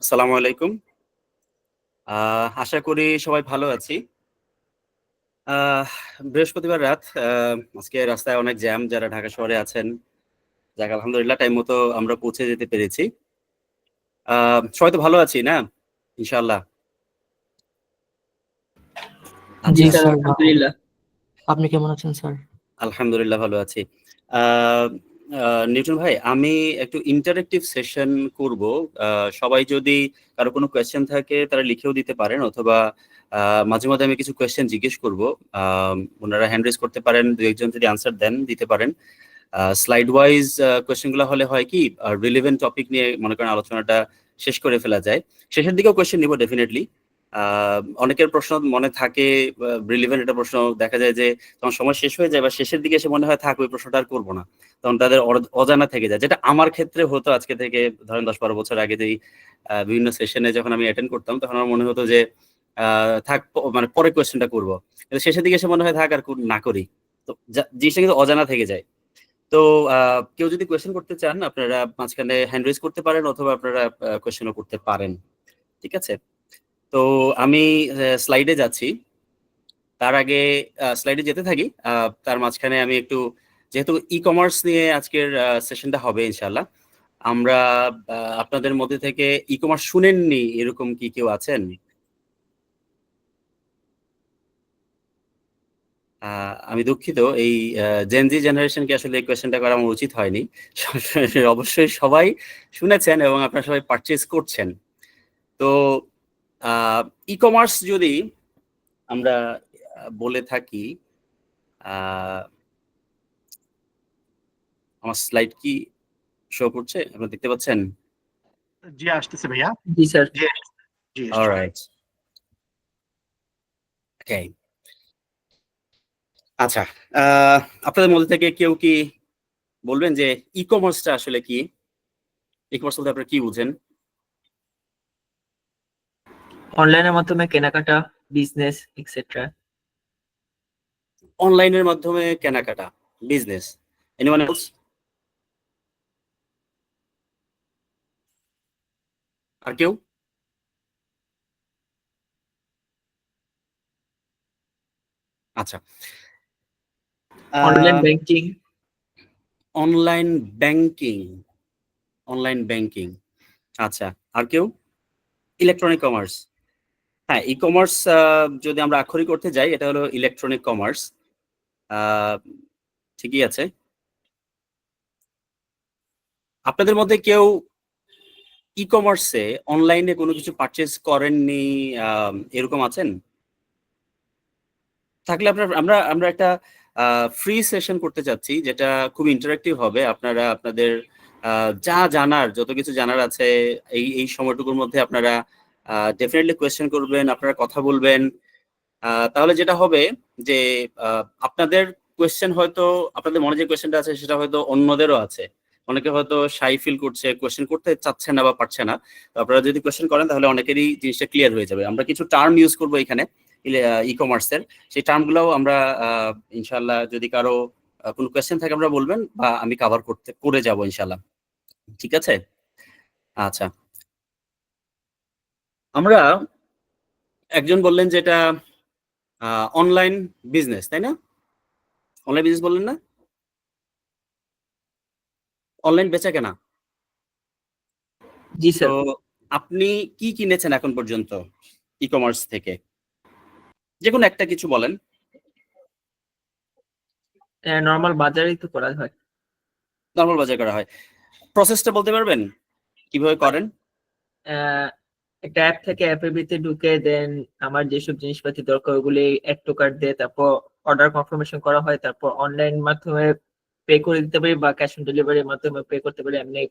আসসালামু আলাইকুম। আশা করি সবাই ভালো আছি। আহ বৃহস্পতিবার রাত। আজকে রাস্তায় অনেক জ্যাম। যারা ঢাকা শহরে আছেন, যাক আলহামদুলিল্লাহ টাইম মতো আমরা পৌঁছে যেতে পেরেছি। সবাই তো ভালো আছি না? ইনশাআল্লাহ। জি আচ্ছা, স্যার, আলহামদুলিল্লাহ। আপনি কেমন আছেন স্যার? আলহামদুলিল্লাহ ভালো আছি। আ আ নিউটন ভাই, আমি একটু ইন্টারেক্টিভ সেশন করব। সবাই যদি কারো কোনো কোয়েশ্চেন থাকে তারা লিখেও দিতে পারেন, অথবা আ মাঝে, মাঝে আমি কিছু কোয়েশ্চেন জিজ্ঞেস করব। উনারা হ্যান্ড রেইজ করতে পারেন। ২-১ জন যদি আনসার দেন, দিতে পারেন। স্লাইড ওয়াইজ কোয়েশ্চেন গুলা হলে হয় কি, রিলেভেন্ট টপিক নিয়ে মনে করেন আলোচনাটা শেষ করে ফেলা যায়। শেষের দিকেও কোয়েশ্চেন নিব ডেফিনিটলি। অনেকের প্রশ্ন মনে থাকে, রিলেভেন্ট একটা প্রশ্ন দেখা যায় যে তখন সময় শেষ হয়ে যায় বা শেষের দিকে এসে মনে হয় থাক ওই প্রশ্নটা আর করব না। তখন তাদের অজানা থেকে যায়। যেটা আমার ক্ষেত্রে হতো আজকে থেকে ধরেন ১০-১২ বছর আগে যেই বিভিন্ন সেশনে যখন আমি অ্যাটেন্ড করতাম, তখন আমার মনে হতো যে থাক মানে পরে কোয়েশ্চেনটা করব। কিন্তু শেষের দিকে এসে মনে হয় থাক আর না করি। তো জিনিসটা কিন্তু অজানা থেকে যায়। তো কেউ যদি কোয়েশ্চেন করতে চান, আপনারা মাঝখানে হ্যান্ড রেইজ করতে পারেন, অথবা আপনারা কোয়েশ্চেনও করতে পারেন। ঠিক আছে? তো আমি স্লাইডে যাচ্ছি। তার আগে স্লাইডে যেতে থাকি। তার মাঝখানে আমি একটু, যেহেতু ই-কমার্স নিয়ে আজকের সেশনটা হবে ইনশাআল্লাহ। আমরা আপনাদের মধ্যে থেকে ই-কমার্স শুনেননি এরকম কি কেউ আছেন? আ আমি দুঃখিত। এই জেন জি জেনারেশনকে আসলে এই কোয়েশ্চেনটা করা আমার উচিত হয়নি। অবশ্যই সবাই শুনেছেন এবং আপনারা সবাই পারচেজ করছেন। তো আ ই-কমার্স যদি আমরা বলে থাকি, আ আমার স্লাইড কি শো করছে? আপনারা দেখতে পাচ্ছেন? জি আসতেছে ভাইয়া। জি স্যার। জি জি অলরাইট। ওকে। আচ্ছা। আ আপনাদের মধ্যে থেকে কেউ কি বলবেন যে ই-কমার্সটা আসলে কি? ই-কমার্স বলতে আপনারা কি বুঝেন? অনলাইনের মাধ্যমে কেনাকাটা, বিজনেস এক্সেট্রা। অনলাইনের মাধ্যমে কেনাকাটা, বিজনেস। এনিওনে এলস? আর কেউ? আচ্ছা। Uh online banking. Online banking, online banking. আচ্ছা। আর কেউ? Electronic commerce. হ্যাঁ, ই-কমার্স যদি আমরা আক্ষরিক অর্থে যাই, এটা হলো ইলেকট্রনিক কমার্স। আ ঠিকই আছে। আপনাদের মধ্যে কেউ ই-কমার্সে অনলাইনে কোনো কিছু পারচেজ করেননি, এরকম আছেন? থাকলে আমরা আমরা একটা আ ফ্রি সেশন করতে চাচ্ছি, যেটা খুব ইন্টারেক্টিভ হবে। আপনারা আপনাদের আ যা জানার, যত কিছু জানার আছে এই সময়টুকুর মধ্যে আপনারা ডেফিনিটলি কোয়েশ্চেন করবেন, আপনারা কথা বলবেন। তাহলে যেটা হবে যে আ আপনাদের কোয়েশ্চেন হয়তো, আপনাদের মনে যে কোয়েশ্চেনটা আছে সেটা হয়তো অন্যদেরও আছে। অনেকে হয়তো শাই ফিল করছে, কোয়েশ্চেন করতে চাচ্ছে না বা পারছে না। তো আপনারা যদি কোয়েশ্চেন করেন তাহলে অনেকেরই জিনিসটা ক্লিয়ার হয়ে যাবে। আমরা কিছু টার্ম ইউজ করব এখানে ই-কমার্স এর। সেই টার্ম গুলাও আমরা আ ইনশাআল্লাহ, যদি কারো কোনো কোয়েশ্চেন থাকে আমরা বলবেন, বা আমি কভার করে যাব ইনশাআল্লাহ। ঠিক আছে? আচ্ছা। আমরা, একজন বললেন যে এটা আ অনলাইন বিজনেস, তাই না? অনলাইন বিজনেস বললেন না? অনলাইন বেচাকেনা। জি তো স্যার। আপনি কি কিনেছেন এখন পর্যন্ত ই-কমার্স থেকে? যেকোনো একটা কিছু বলেন। নরমাল বাজারেই তো করা হয়। নরমাল বাজার করা হয়। প্রসেসটা বলতে পারবেন? কিভাবে করেন? আহ, একটা অ্যাপ থেকে অ্যাপের ভিতরে ঢুকে দেন আমার যেসব জিনিসপাতি দরকার ওগুলি অ্যাড টু কার্ট দিয়ে তারপর অর্ডার কনফার্মেশন করা হয়, তারপর অনলাইন মাধ্যমে পে করে দিতে পারি বা ক্যাশ অন ডেলিভারির মাধ্যমে পে করতে পারি, এমনি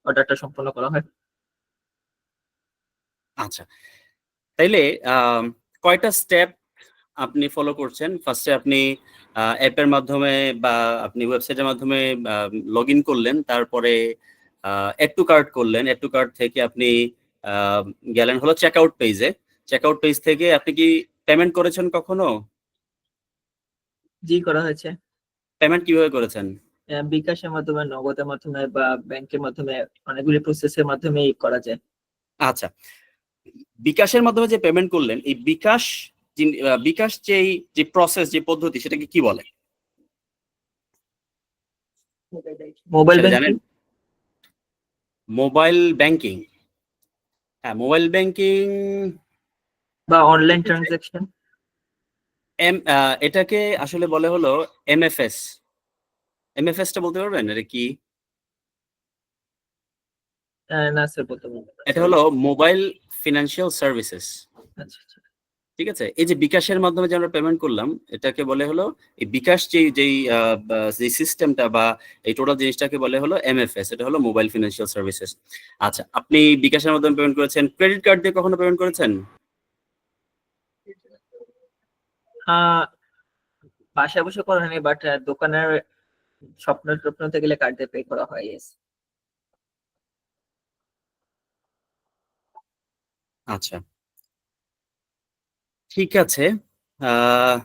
অর্ডারটা সম্পন্ন করা হয়। আচ্ছা। তাইলে কয়টা স্টেপ আপনি ফলো করছেন? ফার্স্ট এ আপনি অ্যাপের মাধ্যমে বা আপনি ওয়েবসাইটের মাধ্যমে আ লগইন করলেন। তারপরে আ এড টু কার্ট করলেন। এড টু কার্ট থেকে আপনি আ গেলেন হলো চেকআউট পেইজে। চেকআউট পেইজ থেকে আপনি কি পেমেন্ট করেছেন কখনো? জি করা হয়েছে। পেমেন্ট কিভাবে করেছেন? বিকাশের মাধ্যমে, নগদের মাধ্যমে বা ব্যাংকের মাধ্যমে অনেকগুলি প্রসেসের মাধ্যমেই করা যায়। আচ্ছা, বিকাশের মাধ্যমে যে পেমেন্ট করলেন, এই বিকাশ যে প্রসেস, যে পদ্ধতি, সেটাকে কি বলে মোবাইল সেটা ব্যাংকিং জানেন? Mobile banking. হ্যাঁ, মোবাইল ব্যাংকিং। বা অনলাইন ট্রানজাকশন। এটাকে আসলে বলে হলো এমএফএস। এমএফএস টা বলতে পারবেন এটা কি? না স্যার, বলতে পারবো না, এটা sorry। হলো মোবাইল ফিনান্সিয়াল সার্ভিসেস। আচ্ছা আচ্ছা। ঠিক আছে, এই যে বিকাশের মাধ্যমে যে আমরা পেমেন্ট করলাম, এটাকে বলে হলো এই বিকাশ যে সিস্টেমটা বা এই টোটাল জিনিসটাকে বলে হলো এমএফএস। এটা হলো মোবাইল ফিনান্সিয়াল সার্ভিসেস। আচ্ছা, আপনি বিকাশের মাধ্যমে পেমেন্ট করেছেন, ক্রেডিট কার্ড দিয়ে কখনো পেমেন্ট করেছেন? আহ বাসায় বসে করা হয়নি, বাট দোকানের স্বপ্ন টপ্নতে গেলে কার্ড দিয়ে পে করা হয়, yes। আচ্ছা, ঠিক আছে। আহ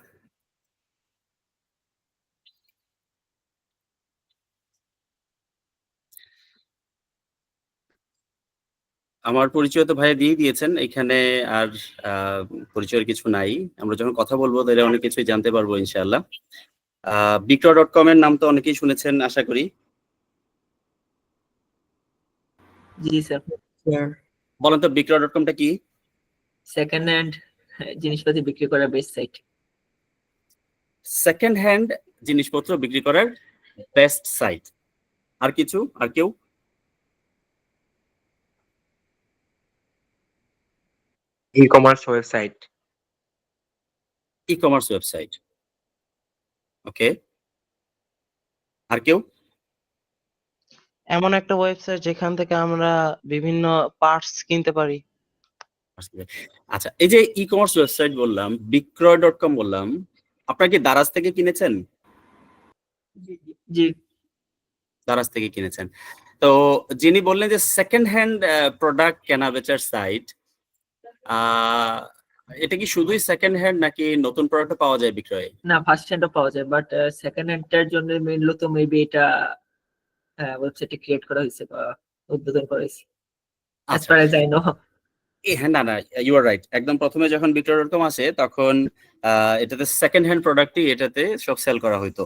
আমার পরিচয় তো ভাইয়া দিয়ে দিয়েছেন এখানে। আর আহ, পরিচয়ের কিছু নাই। আমরা যখন কথা বলবো তাহলে অনেক কিছুই জানতে পারবো ইনশাআল্লাহ। বিক্রয়.কম এর নাম তো অনেকেই শুনেছেন আশা করি। জি স্যার। বলেন তো বিক্রয়.কমটা কি? সেকেন্ড হ্যান্ড জিনিসপাতি বিক্রি করার বেস্ট সাইট। সেকেন্ড হ্যান্ড জিনিসপত্র বিক্রি করার বেস্ট সাইট। আর কিছু? আর কেউ? E-commerce website. E-commerce website. Okay, আর কেউ? এমন একটা ওয়েবসাইট যেখান থেকে আমরা বিভিন্ন পার্টস কিনতে পারি। আচ্ছা, এই যে ই কমার্স ওয়েবসাইট বললাম, বিক্রয়.কম বললাম, আপনারা কি দারাজ থেকে কিনেছেন? জি। দারাজ থেকে কিনেছেন। তো যিনি বললেন যে সেকেন্ড হ্যান্ড প্রোডাক্ট কেনা বেচার সাইট, এটা কি শুধুই সেকেন্ড হ্যান্ড নাকি নতুন প্রোডাক্ট পাওয়া যায় বিক্রয়ে? না, ফার্স্ট হ্যান্ডও পাওয়া যায়, বাট সেকেন্ড হ্যান্ডটার জন্য মূলত মেবি এটা ওয়েবসাইটে ক্রিয়েট করা হয়েছে বা উদ্বোধন করা হয়েছে, অ্যাজ আচ্ছা, ফার অ্যাজ আই নো। হ্যাঁ, না না, ইউ আর রাইট। একদম প্রথমে যখন বিক্রয়.কম আসে তখন এটাতে সেকেন্ড হ্যান্ড প্রোডাক্টই এটাতে সব সেল করা হইতো।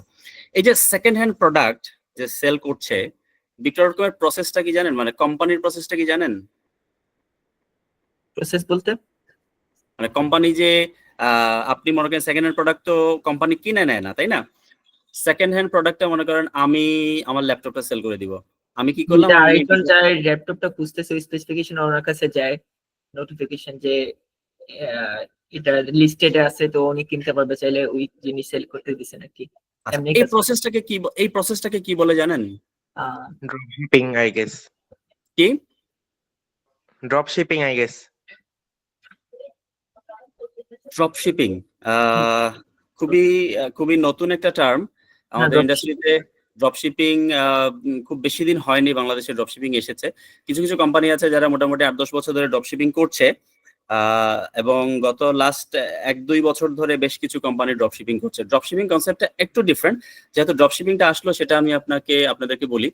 এই যে সেকেন্ড হ্যান্ড প্রোডাক্ট যে সেল করছে, বিক্রয়.কমের প্রসেসটা কি জানেন? মানে কোম্পানির প্রসেসটা কি জানেন? প্রসেস বলতে? মানে কোম্পানি যে আপনি মনে করেন সেকেন্ড হ্যান্ড প্রোডাক্ট তো কোম্পানি কিনে নেয় না, তাই না? সেকেন্ড হ্যান্ড প্রোডাক্টটা মনে করেন আমি আমার ল্যাপটপটা সেল করে দিব। আমি কি করলাম? যেটা আমি আরেকজন যায় ল্যাপটপটা খুঁজতেছে, স্পেসিফিকেশন ওনার কাছে যায়, নোটিফিকেশন যে আহ, এটা লিস্টেড আছে, তো উনি কিনতে পারবে চাইলে ওই জিনিস সেল করতে দিছে নাকি, আচ্ছা, এমনি এই কাজ করে। প্রসেসটাকে কি বলে জানেন? আহ, ড্রপ শিপিং আই গেস। কি? Drop shipping I guess. Drop shipping খুবই খুবই নতুন একটা টার্ম না, আমাদের dropship। ইন্ডাস্ট্রিতে। ড্রপ শিপিং খুব বেশি দিন হয়নি বাংলাদেশে ড্রপ শিপিং এসেছে। কিছু কিছু কোম্পানি আছে যারা মোটামুটি 8-10 বছর ধরে ড্রপ শিপিং করছে, এবং গত লাস্ট 1-2 বছর ধরে বেশ কিছু কোম্পানি ড্রপ শিপিং করছে। ড্রপ শিপিং কনসেপ্টটা একটু ডিফারেন্ট। যেহেতু ড্রপ শিপিংটা আসলো সেটা আমি আপনাদেরকে বলি।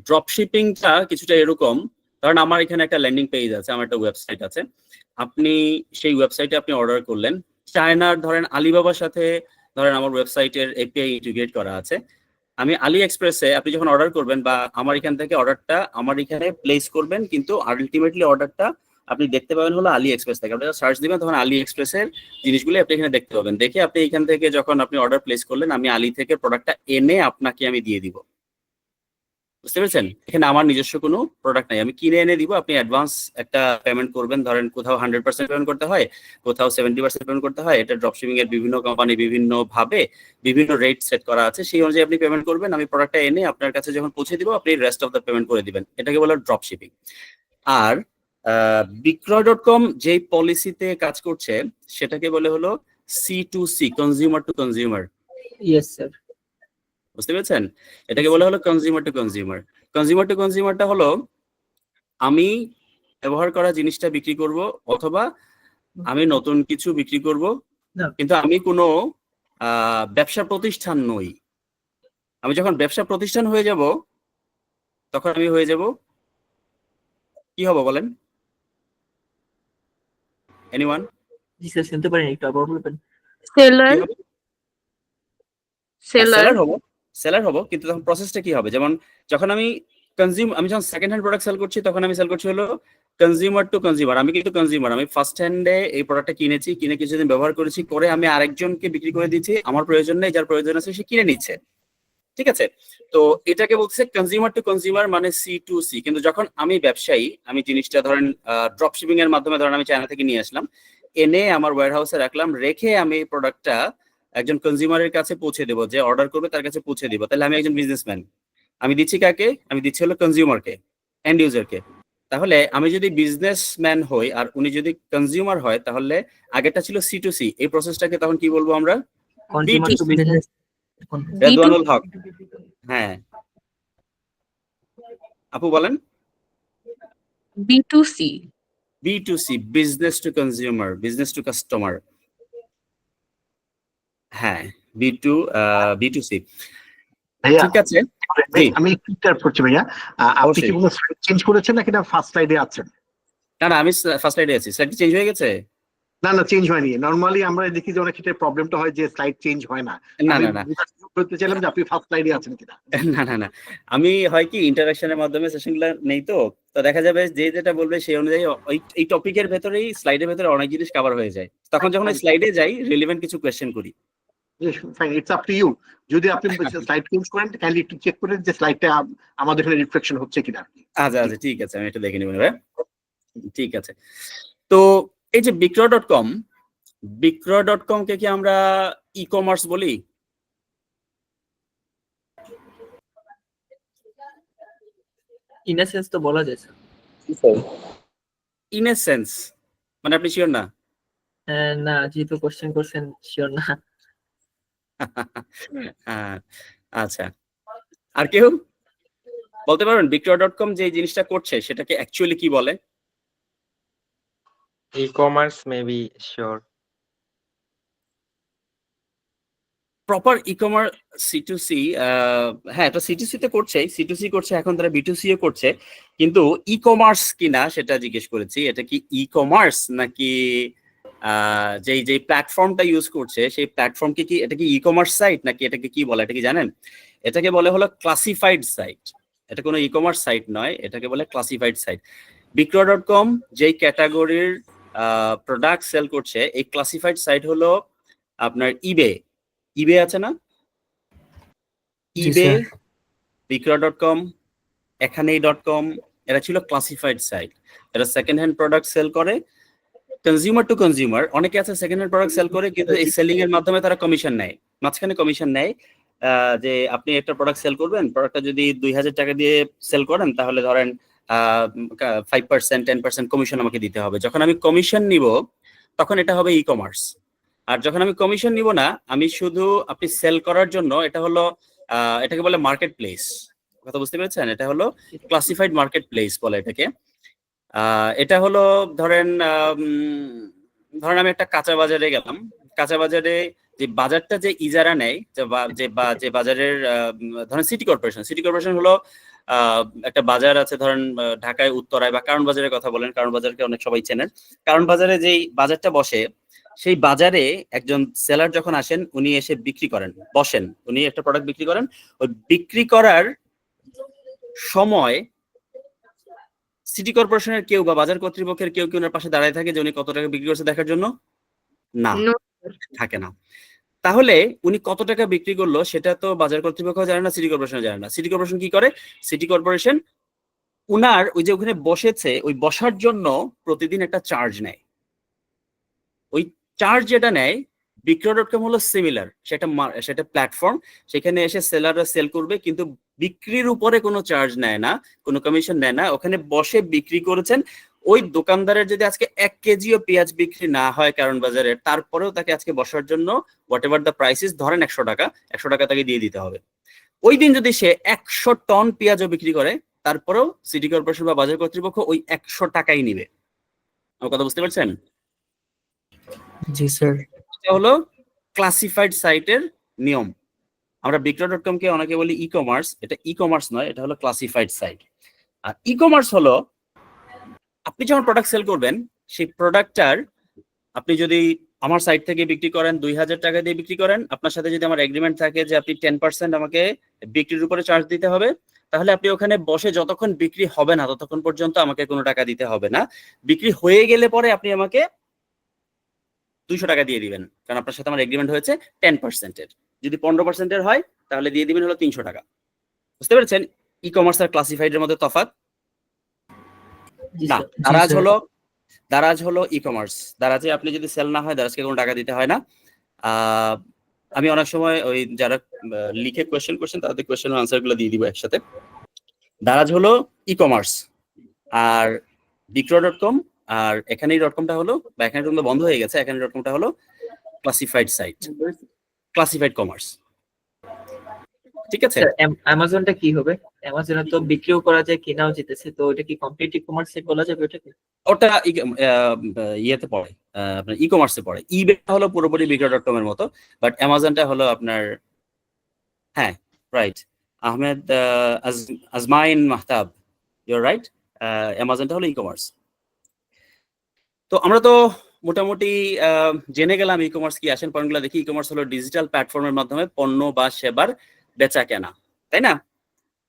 ড্রপ শিপিংটা কিছুটা এরকম, কারণ আমার এখানে একটা ল্যান্ডিং পেজ আছে, আমার একটা ওয়েবসাইট আছে। আপনি সেই ওয়েবসাইটে আপনি অর্ডার করলেন চায়নার, ধরেন আলিবাবার সাথে, ধরেন আমার ওয়েবসাইটের এপিআই ইন্টিগ্রেট করা আছে। আমি আলি এক্সপ্রেসে আপনি যখন অর্ডার করবেন বা আমার এখান থেকে অর্ডারটা আমার এখানে প্লেস করবেন, কিন্তু আলটিমেটলি অর্ডারটা আপনি দেখতে পাবেন হলো আলি এক্সপ্রেস থেকে। আপনি সার্চ দিবেন তখন আলি এক্সপ্রেসের জিনিসগুলো আপনি এখানে দেখতে পাবেন। দেখে আপনি এখান থেকে যখন আপনি অর্ডার প্লেস করলেন, আমি আলি থেকে প্রোডাক্টটা এনে আপনাকে আমি দিয়ে দিব। বুঝতে পেরেছেন? এখানে আমার নিজস্ব কোনো প্রোডাক্ট নাই, আমি কিনে এনে দিব। আপনি অ্যাডভান্স একটা পেমেন্ট করবেন, ধরেন কোথাও 100% পেমেন্ট করতে হয়, কোথাও 70% পেমেন্ট করতে হয়। এটা ড্রপশিপিং এর বিভিন্ন কোম্পানি বিভিন্ন ভাবে বিভিন্ন রেট সেট করা আছে, সেই অনুযায়ী আপনি পেমেন্ট করবেন। আমি প্রোডাক্টটা এনে আপনার কাছে যখন পৌঁছে দিব, আপনি রেস্ট অফ দ্য পেমেন্ট করে দিবেন। এটাকে বলে ড্রপশিপিং। আর বিক্রয়.কম যেই পলিসিতে কাজ করছে সেটাকে বলে হলো C2C, consumer to consumer. Yes sir. বুঝতে পেরেছেন? এটাকে বলা হলো consumer to consumer. Consumer to কনজিউমারটা হলো আমি ব্যবহার করা জিনিসটা বিক্রি করব, অথবা আমি নতুন কিছু বিক্রি করব, না। কিন্তু আমি কোনো ব্যবসা প্রতিষ্ঠান নই। আমি যখন ব্যবসা প্রতিষ্ঠান হয়ে যাব তখন আমি হয়ে যাব কি হবে বলেন? এনিওয়ান? জি স্যার, শুনতে পারেন, একটু আবার বলবেন? সেলার, কি হবে? সেলার, সেলার হবো, সেলার হবো, কিন্তু তখন প্রসেসটা কি হবে? যেমন যখন আমি আমি যখন সেকেন্ড হ্যান্ড প্রোডাক্ট সেল করছি, তখন আমি সেল করছি হলো কনজিউমার টু কনজিউমার। আমি কিন্তু কনজিউমার, আমি ফার্স্ট হ্যান্ডে এই প্রোডাক্টটা কিনেছি, কিনে কিছুদিন ব্যবহার করেছি, করে আমি আরেকজনকে বিক্রি করে দিচ্ছি। আমার প্রয়োজন নেই, যার প্রয়োজন আছে সে কিনে নিচ্ছে। ঠিক আছে? তো এটাকে বলছে কনজিউমার টু কনজিউমার, মানে C2C। কিন্তু যখন আমি ব্যবসায়ী, আমি জিনিসটা ধরেন ড্রপ শিপিং এর মাধ্যমে ধরেন আমি চায়না থেকে নিয়ে আসলাম, এনে আমার ওয়্যার হাউসে রাখলাম, রেখে আমি প্রোডাক্টটা একজন কনজিউমারের কাছে পৌঁছে দেবো, যে অর্ডার করবে তার কাছে পৌঁছে দিব। তাহলে আমি একজন বিজনেসম্যান। আমি দিচ্ছি কাকে? আমি দিচ্ছি হলো কনজিউমারকে, এন্ড ইউজারকে। তাহলে আমি যদি বিজনেসম্যান হই আর উনি যদি কনজিউমার হয়, তাহলে আগেরটা ছিল C2C। এই প্রসেসটাকে তখন কি বলবো আমরা? Consumer to B2C। Business. Redwanul Haque. হ্যাঁ, আপু বলেন। B2C, B2C, business to consumer, business to customer. হ্যাঁ, B2C। ভাইয়া, ঠিক আছে। জি, আমি একটু ইন্টারাপ্ট করছি ভাইয়া। আপনি কি অবশ্যই। কোনো স্লাইড চেঞ্জ করেছেন নাকি না ফার্স্ট স্লাইডে আছেন? না না, আমি ফার্স্ট স্লাইডে আছি। স্লাইড চেঞ্জ হয়ে গেছে? না না, চেঞ্জ হয়নি। নরমালি আমরা দেখি যে অনেক ক্ষেত্রে প্রবলেমটা হয় যে স্লাইড চেঞ্জ হয় না। না আমি না না বলতে চাইলাম যে আপনি ফার্স্ট স্লাইডে আছেন কিনা। না না না, আমি হয় কি ইন্টারাকশনের মাধ্যমে সেশনগুলো নেই, তো তো দেখা যাবে যে যেটা বলবে সেই অনুযায়ী এই টপিকের ভেতরেই, স্লাইডের ভেতরে অনেক জিনিস কভার হয়ে যায়। তখন যখন স্লাইডে যাই, রিলেভেন্ট কিছু কোয়েশ্চেন করি। Fine, it's up to you. যদি আপনি স্লাইড চেঞ্জ করেন, কাইন্ডলি একটু চেক করেন যে স্লাইডটা আমাদের এখানে রিফ্লেকশন হচ্ছে কিনা। আচ্ছা আচ্ছা, ঠিক আছে, আমি একটু দেখে নিব। ঠিক আছে। তো এই যে বিক্রয়.com, বিক্রয়.com কে কি আমরা ই কমার্স বলি? ইন আ সেন্স তো বলা যায় স্যার। ইন এ সেন্স, মানে আপনি শিওর না? না, যেহেতু কোশ্চেন করছেন, শিওর না। হ্যাঁ, আচ্ছা। আর কেউ বলতে পারবেন বিক্রয়.com যে এই জিনিসটা করছে সেটাকে অ্যাকচুয়ালি কি বলে? E-commerce, maybe, sure. Proper e commerce C2C, হ্যাঁ, এটা C2C তে করছে, C2C করছে, এখন তারা B2C ও করছে। কিন্তু ই কমার্স কিনা সেটা জিজ্ঞেস করেছি। এটা কি ই কমার্স নাকি যেই যেই প্ল্যাটফর্মটা ইউজ করছে সেই প্ল্যাটফর্ম কি এটা কি ই কমার্স সাইট নাকি এটাকে কি বলে? এটা কি জানেন? এটাকে বলে হলো ক্লাসিফাইড সাইট। এটা কোনো ই কমার্স সাইট নয়, এটাকে বলে ক্লাসিফাইড সাইট। বিক্রয়.com যেই ক্যাটাগরির প্রোডাক্ট সেল করছে, এই ক্লাসিফাইড সাইট হলো আপনার ইবে। ইবে আছে না? জি, ইবে, স্যার। বিক্রয়.com, এখানেই.com, এরা ছিল ক্লাসিফাইড সাইট। এরা সেকেন্ড হ্যান্ড প্রোডাক্ট সেল করে কনজিউমার টু কনজিউমার। অনেকে আছে সেকেন্ড হ্যান্ড প্রোডাক্ট সেল করে, কিন্তু এই সেলিং এর মাধ্যমে তারা কমিশন নেয়, মাঝখানে কমিশন নেয়। যে আপনি একটা প্রোডাক্ট সেল করবেন, প্রোডাক্টটা যদি 2000 টাকা দিয়ে সেল করেন, তাহলে ধরেন 5%, 10% কমিশন আমাকে দিতে হবে। যখন আমি কমিশন নিব, তখন এটা হবে ই কমার্স। আর যখন আমি কমিশন নিব না, আমি শুধু আপনি সেল করার জন্য, এটা হলো এটাকে বলে মার্কেট প্লেস। কথা বুঝতে পেরেছেন? এটা হলো ক্লাসিফাইড মার্কেট প্লেস বলে এটাকে। এটা হলো ধরেন ধরেন আমি একটা কাঁচা বাজারে গেলাম। কাঁচা বাজারে যে বাজারটা যে ইজারা নেয়, যে বাজারের ধরেন সিটি কর্পোরেশন হলো একটা বাজার আছে, ধরেন ঢাকায় উত্তরায়, বা কারণ বাজারের কথা বলেন, কারণ বাজারকে অনেক সবাই চেনেন। কারণ বাজারে যেই বাজারটা বসে, সেই বাজারে একজন সেলার যখন আসেন, উনি এসে বিক্রি করেন, বসেন, উনি একটা প্রোডাক্ট বিক্রি করেন। ওই বিক্রি করার সময় সিটি কর্পোরেশনের কেউ বা বাজার কর্তৃপক্ষের কেউ কি ওনার পাশে দাঁড়ায় থাকে যে উনি কত টাকা বিক্রি করছে দেখার জন্য? না, no, থাকে না। তাহলে উনি কত টাকা বিক্রি করলো সেটা তো বাজার কর্তৃপক্ষ জানে না, সিটি কর্পোরেশন জানে না। সিটি কর্পোরেশন কি করে? সিটি কর্পোরেশন উনার ওই যে ওখানে বসেছে, ওই বসার জন্য প্রতিদিন একটা চার্জ নেয়। ওই চার্জ যেটা নেয়, বিক্রয়.com হলো সিমিলার, সেটা প্ল্যাটফর্ম। সেখানে এসে সেলাররা সেল করবে, কিন্তু বিক্রির উপরে কোনো চার্জ নেয় না, কোনো কমিশন নেয় না। ওখানে বসে বিক্রি করেছেন। ওই দোকানদারের যদি আজকে 1 কেজিও পেঁয়াজ বিক্রি না হয় কারণ বাজারে, তারপরেও তাকে আজকে বসার জন্য হোয়াট এভার দ্য প্রাইসিস, ধরেন 100 টাকা, 100 টাকা তাকে দিয়ে দিতে হবে। ওই দিন যদি সে 100 টন পেঁয়াজও বিক্রি করে, তারপরেও সিটি কর্পোরেশন বা বাজার কর্তৃপক্ষ ওই 100 টাকাই নিবে। আমার কথা বুঝতে পারছেন? জি স্যার। এটা হলো ক্লাসিফাইড সাইটের নিয়ম। আমরা বিক্রয়.com কে অনেকে বলি ই কমার্স, এটা ই কমার্স নয়, এটা হলো ক্লাসিফাইড সাইট। আর ই কমার্স হলো আপনি যখন প্রোডাক্ট সেল করবেন, সেই প্রোডাক্টটার আপনি যদি আমার সাইট থেকে বিক্রি করেন 2000 টাকা দিয়ে বিক্রি করেন, আপনার সাথে যদি আমার এগ্রিমেন্ট থাকে যে আপনি 10% আমাকে বিক্রির উপরে চার্জ দিতে হবে, তাহলে আপনি ওখানে বসে যতক্ষণ বিক্রি হবে না ততক্ষণ পর্যন্ত আমাকে কোনো টাকা দিতে হবে না। বিক্রি হয়ে গেলে পরে আপনি আমাকে 200 টাকা দিয়ে দিবেন, কারণ আপনার সাথে আমার এগ্রিমেন্ট হয়েছে 10%-এর। যদি 15%-এর হয় তাহলে দিয়ে দিবেন হলো 300 টাকা। বুঝতে পেরেছেন ই কমার্স আর ক্লাসিফাইডের মধ্যে তফাৎ? জি না, স্যার। দারাজ হলো ই কমার্স। দারাজে আপনি যদি সেল না হয় দারাজকে কোনো টাকা দিতে হয় না। আমি অনেক সময় ওই যারা লিখে কোয়েশ্চেন করছেন তাদের কোয়েশ্চেন আনসার গুলো দিয়ে দিব একসাথে। দারাজ হলো ই কমার্স, আর বিক্রয়.com আর এখানেই .comটা হলো, বা এখানে তো বন্ধ হয়ে গেছে, এখানে .comটা হলো ক্লাসিফাইড সাইট, ক্লাসিফাইড কমার্স। ঠিক আছে? স্যার অ্যামাজনটা কি হবে? অ্যামাজনে তো বিক্রিও করা যায়, কেনাও যেতেছে, তো এটা কি কমপ্লিট ই কমার্স বলা যাবে ওটাকে? ওটা ইয়েতে পড়ে, আপনার ই কমার্সে পড়ে। ইবে হলো পুরোপুরি বিক্রয়.com এর মতো, বাট অ্যামাজনটা হলো আপনার, হ্যাঁ রাইট, আহমেদ আজমাইন মাহতাব, ইউর রাইট, অ্যামাজনটা হলো ই কমার্স। তো আমরা তো মোটামুটি জেনে গেলাম ই কমার্স কি। আসেন পয়েন্টগুলো দেখি। ই কমার্স হলো ডিজিটাল প্ল্যাটফর্মের মাধ্যমে পণ্য বা সেবার বেচা কেনা, তাই না?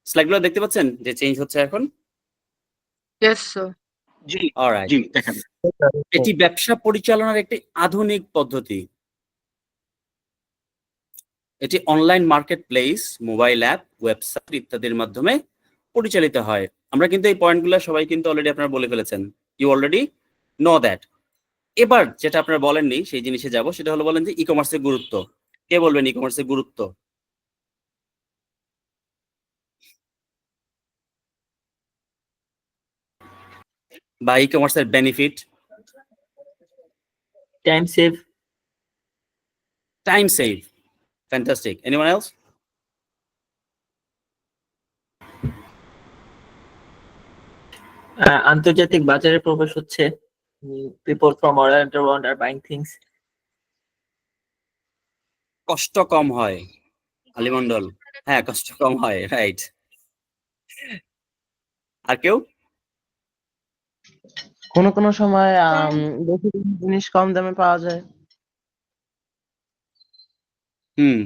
স্লাইডগুলো দেখতে পাচ্ছেন যে চেঞ্জ হচ্ছে এখন? Yes, sir. জি অলরাইট। জি দেখেন। এটি ব্যবসা পরিচালনার একটি আধুনিক পদ্ধতি। এটি online market place, mobile app, website ইত্যাদির মাধ্যমে পরিচালিত হয়। আমরা কিন্তু এই পয়েন্টগুলো সবাই কিন্তু অলরেডি আপনারা বলে ফেলেছেন, ইউ অলরেডি নো দ্যাট। এবার যেটা আপনারা বলেননি সেই জিনিসে যাব, সেটা হলো বলেন যে ই কমার্সের গুরুত্ব। কে বলবেন ই কমার্সের গুরুত্ব বা ই কমার্সের benefit? Time save. Time save, fantastic. Anyone else? আন্তর্জাতিক বাজারে প্রবেশ হচ্ছে, people from all around are buying things. কষ্ট কম হয়, আলিমন্ডল। হ্যাঁ, কষ্ট কম হয়, রাইট। আর কেউ? কোনো সময় বেশি জিনিস কম দামে পাওয়া যায়। হুম,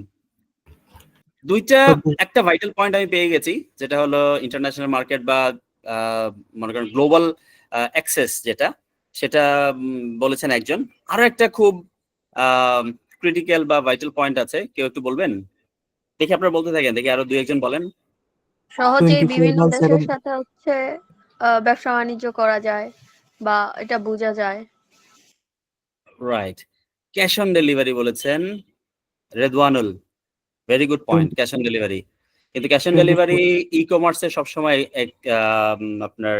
একটা ভাইটাল পয়েন্ট আমি পেয়ে গেছি, যেটা হলো ইন্টারন্যাশনাল মার্কেট বা মনে করেন গ্লোবাল অ্যাক্সেস, যেটা সেটা বলেছেন একজন। আরো একটা খুব ক্রিটিক্যাল বা ভাইটাল পয়েন্ট আছে, কেউ একটু বলবেন? দেখি আপনারা বলতে থাকেন, দেখি আরো দুই একজন বলেন। সহজেই বিভিন্ন দেশের সাথে ব্যবসা বাণিজ্য করা যায় বা এটা বোঝা যায়। রাইট, ক্যাশ অন ডেলিভারি বলেছেন Redwanul. Very good point, cash on delivery. কিন্তু ক্যাশ অন ডেলিভারি ই কমার্সে সবসময় আপনার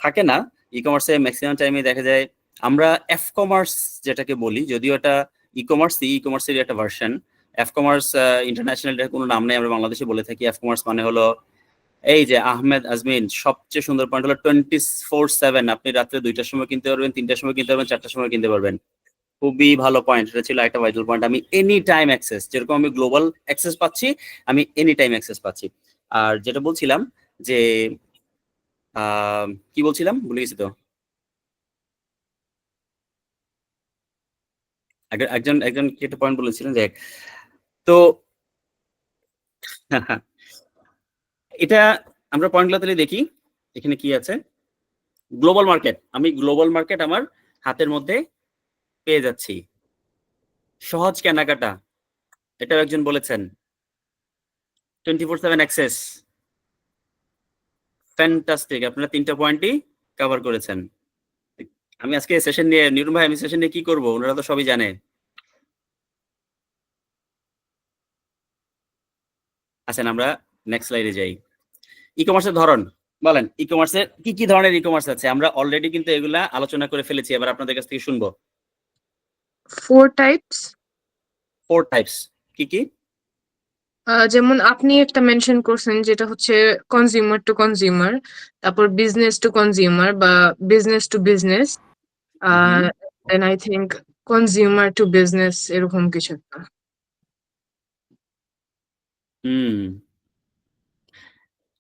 থাকে না। ই কমার্সে ম্যাক্সিমাম টাইমে দেখা যায় আমরা এফ কমার্স যেটাকে বলি, যদিও এটা ই কমার্সের একটা ভার্সন। এফ কমার্স ইন্টারন্যাশনাল এর কোনো নাম নেই, আমরা বাংলাদেশে বলে থাকি এফ কমার্স মানে হলো, এই যে আহমেদ আজমিন সবচেয়ে সুন্দর পয়েন্ট হলো 24/7, আপনি রাত্রে 2টার সময় কিনতে পারবেন, 3টার সময় কিনতে পারবেন, 4টার সময় কিনতে পারবেন। খুবই ভালো পয়েন্ট, এটা ছিল একটা ভাইটাল পয়েন্ট। আমি এনি টাইম অ্যাক্সেস, যেরকম আমি গ্লোবাল অ্যাক্সেস পাচ্ছি, আমি এনি টাইম অ্যাক্সেস পাচ্ছি। আর যেটা বলছিলাম যে কি বলছিলাম ভুলে গেছি তো। একজন একজন কি একটা পয়েন্ট বলেছিলেন যে, তো এটা আমরা পয়েন্টগুলো তাহলে দেখি এখানে কি আছে। গ্লোবাল মার্কেট, আমি গ্লোবাল মার্কেট আমার হাতের মধ্যে পেয়ে যাচ্ছি। সহজ কেনাকাটা, এটাও একজন বলেছেন। 24/7 অ্যাক্সেস, ফ্যান্টাস্টিক। আপনারা 3টা পয়েন্টই কভার করেছেন। আমি আজকে সেশন নিয়ে, নিরুন ভাই আমি সেশন নিয়ে কি করবো, ওনারা তো সবই জানে। আচ্ছা, আমরা নেক্সট স্লাইডে যাই। ই কমার্সের ধরন বলেন, ই কমার্সের কি কি ধরনের ই কমার্স আছে? আমরা অলরেডি কিন্তু এগুলা আলোচনা করে ফেলেছি, এবার আপনাদের কাছ থেকে শুনবো। 4 types. 4 টাইপস, কি কি? যেমন আপনি একটা মেনশন করছেন যেটা হচ্ছে কনজিউমার টু কনজিউমার, তারপর বিজনেস টু কনজিউমার বা business to business, then I think consumer to business, এরকম কিছু একটা। হুম,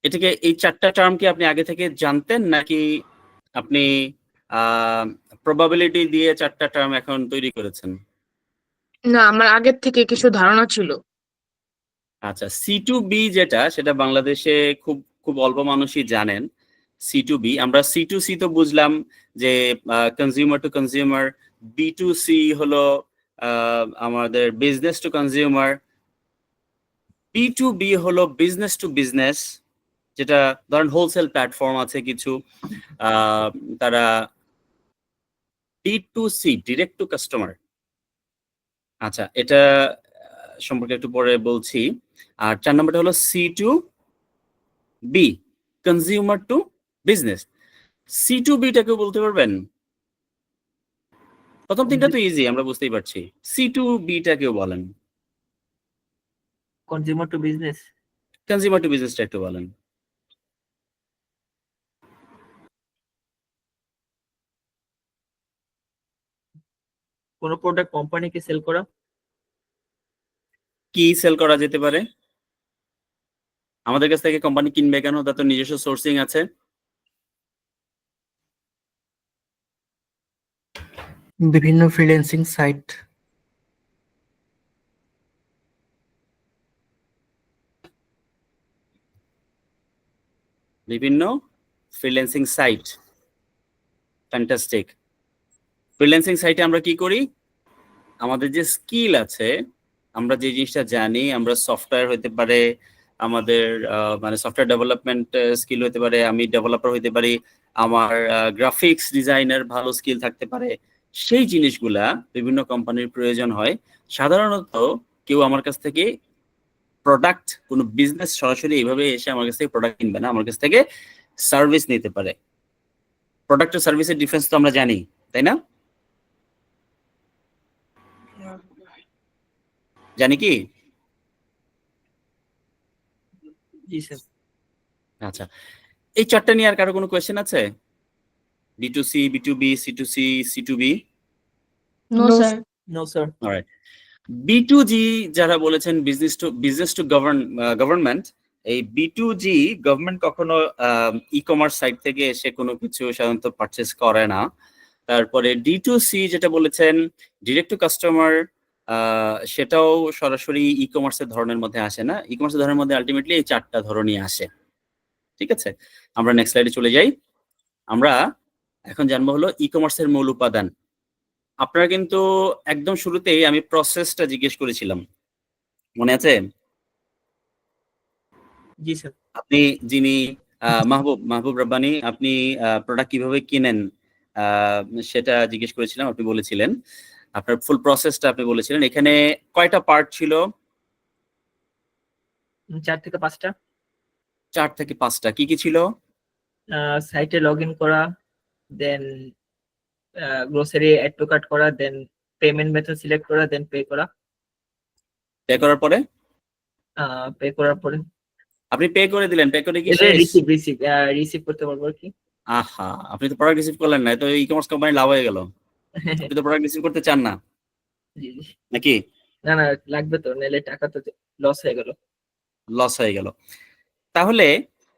এটাকে এই 4টা টার্ম কি আপনি আগে থেকে জানতেন নাকি আপনি প্রবাবিলিটি দিয়ে 4টা টার্ম এখন তৈরি করেছেন। না, আমার আগের থেকে কিছু ধারণা ছিল। আচ্ছা, C2B যেটা, সেটা বাংলাদেশে খুব খুব অল্প মানুষই জানেন। C2B, আমরা C2C তো বুঝলাম যে কনজিউমার টু কনজিউমার, B2C হলো আমাদের বিজনেস টু কনজিউমার, B2B হলো বিজনেস টু বিজনেস, যেটা ধরেন হোলসেল প্ল্যাটফর্ম আছে কিছু, তারা B2C, ডিরেক্ট টু কাস্টমার। আচ্ছা, এটা সম্পর্কে একটু পরে বলছি। আর 4 নম্বরটা হলো C2B, consumer to business. C2B টাকে বলতে পারবেন? প্রথম তিনটা তো ইজি, আমরা বুঝতেই পারছি। C2B টাকেও বলেন। Consumer to business. Consumer two বিজনেসটা একটু বলেন। কোন প্রোডাক্ট কোম্পানিকে সেল করা। কি সেল করা যেতে পারে? আমাদের কাছ থেকে কোম্পানি কিনবে কেন? তার তো নিজস্ব সোর্সিং আছে। বিভিন্ন ফ্রিল্যান্সিং সাইট। বিভিন্ন ফ্রিল্যান্সিং সাইট। ফ্যান্টাস্টিক। ফ্রিল্যান্সিং সাইটে আমরা কি করি? আমাদের যে স্কিল আছে, আমরা যে জিনিসটা জানি, আমরা সফটওয়্যার হতে পারে, আমাদের মানে সফটওয়্যার ডেভেলপমেন্ট স্কিল হতে পারে, আমি ডেভেলপার হতে পারি, আমার গ্রাফিক্স ডিজাইনের ভালো স্কিল থাকতে পারে, সেই জিনিসগুলা বিভিন্ন কোম্পানির প্রয়োজন হয়। সাধারণত কেউ আমার কাছ থেকে প্রোডাক্ট, কোনো বিজনেস সরাসরি এইভাবে এসে আমার কাছ থেকে প্রোডাক্ট কিনবে না, আমার কাছ থেকে সার্ভিস নিতে পারে। প্রোডাক্ট ও সার্ভিসের ডিফারেন্স তো আমরা জানি, তাই না? জানি কি? জি স্যার। আচ্ছা, এই 4টা নিয়ে আর কারো কোনো কোয়েশ্চেন আছে? B2C, B2B, C2C, C2B? No sir. No sir. Alright. B2G যারা বলেছেন, বিজনেস টু গভর্নমেন্ট, এই B2G গভর্নমেন্ট কখনো ই-কমার্স সাইট থেকে এসে কোনো কিছু সাধারণত পারচেস করে না। তারপরে D2C যেটা বলেছেন, ডিরেক্ট টু কাস্টমার, সেটাও সরাসরি ই-কমার্সের ধরনের মধ্যে আসে না। ই-কমার্সের ধরনের মধ্যে আলটিমেটলি এই 4টা ধরনই আসে। ঠিক আছে, আমরা নেক্সট স্লাইডে চলে যাই। আমরা এখন জানবো হলো ই-কমার্সের মূল উপাদান। আপনারা কিন্তু একদম শুরুতেই আমি প্রসেসটা জিজ্ঞেস করেছিলাম, মনে আছে? জি স্যার। আপনি যিনি মাহবুব রাব্বানি, আপনি প্রোডাক্ট কিভাবে কিনেন সেটা জিজ্ঞেস করেছিলাম, আপনি বলেছিলেন আপনার ফুল প্রসেসটা আপনি বলেছিলেন। এখানে কয়টা পার্ট ছিল? 4 থেকে 5টা। 4 থেকে 5টা। কি কি ছিল? সাইটে লগ ইন করা, দেন গ্রোসারি অ্যাড টু কার্ট করা, দেন পেমেন্ট মেথড সিলেক্ট করা, দেন পে করা। পে করার পরে? পে করার পরে আপনি পে করে দিলেন, পে করে কি শেষ? রিসিভ করতে পারবো আর কি। আহা, আপনি তো প্রোডাক্ট রিসিভ করলেন না, তো ই-কমার্স কোম্পানি লাভ হয়ে গেল। আপনি তো প্রোডাক্ট রিসিভ করতে চান না জি, জি। নাকি? না না, লাগবে তো, নাহলে টাকা তো লস হয়ে গেল। লস হয়ে গেল। তাহলে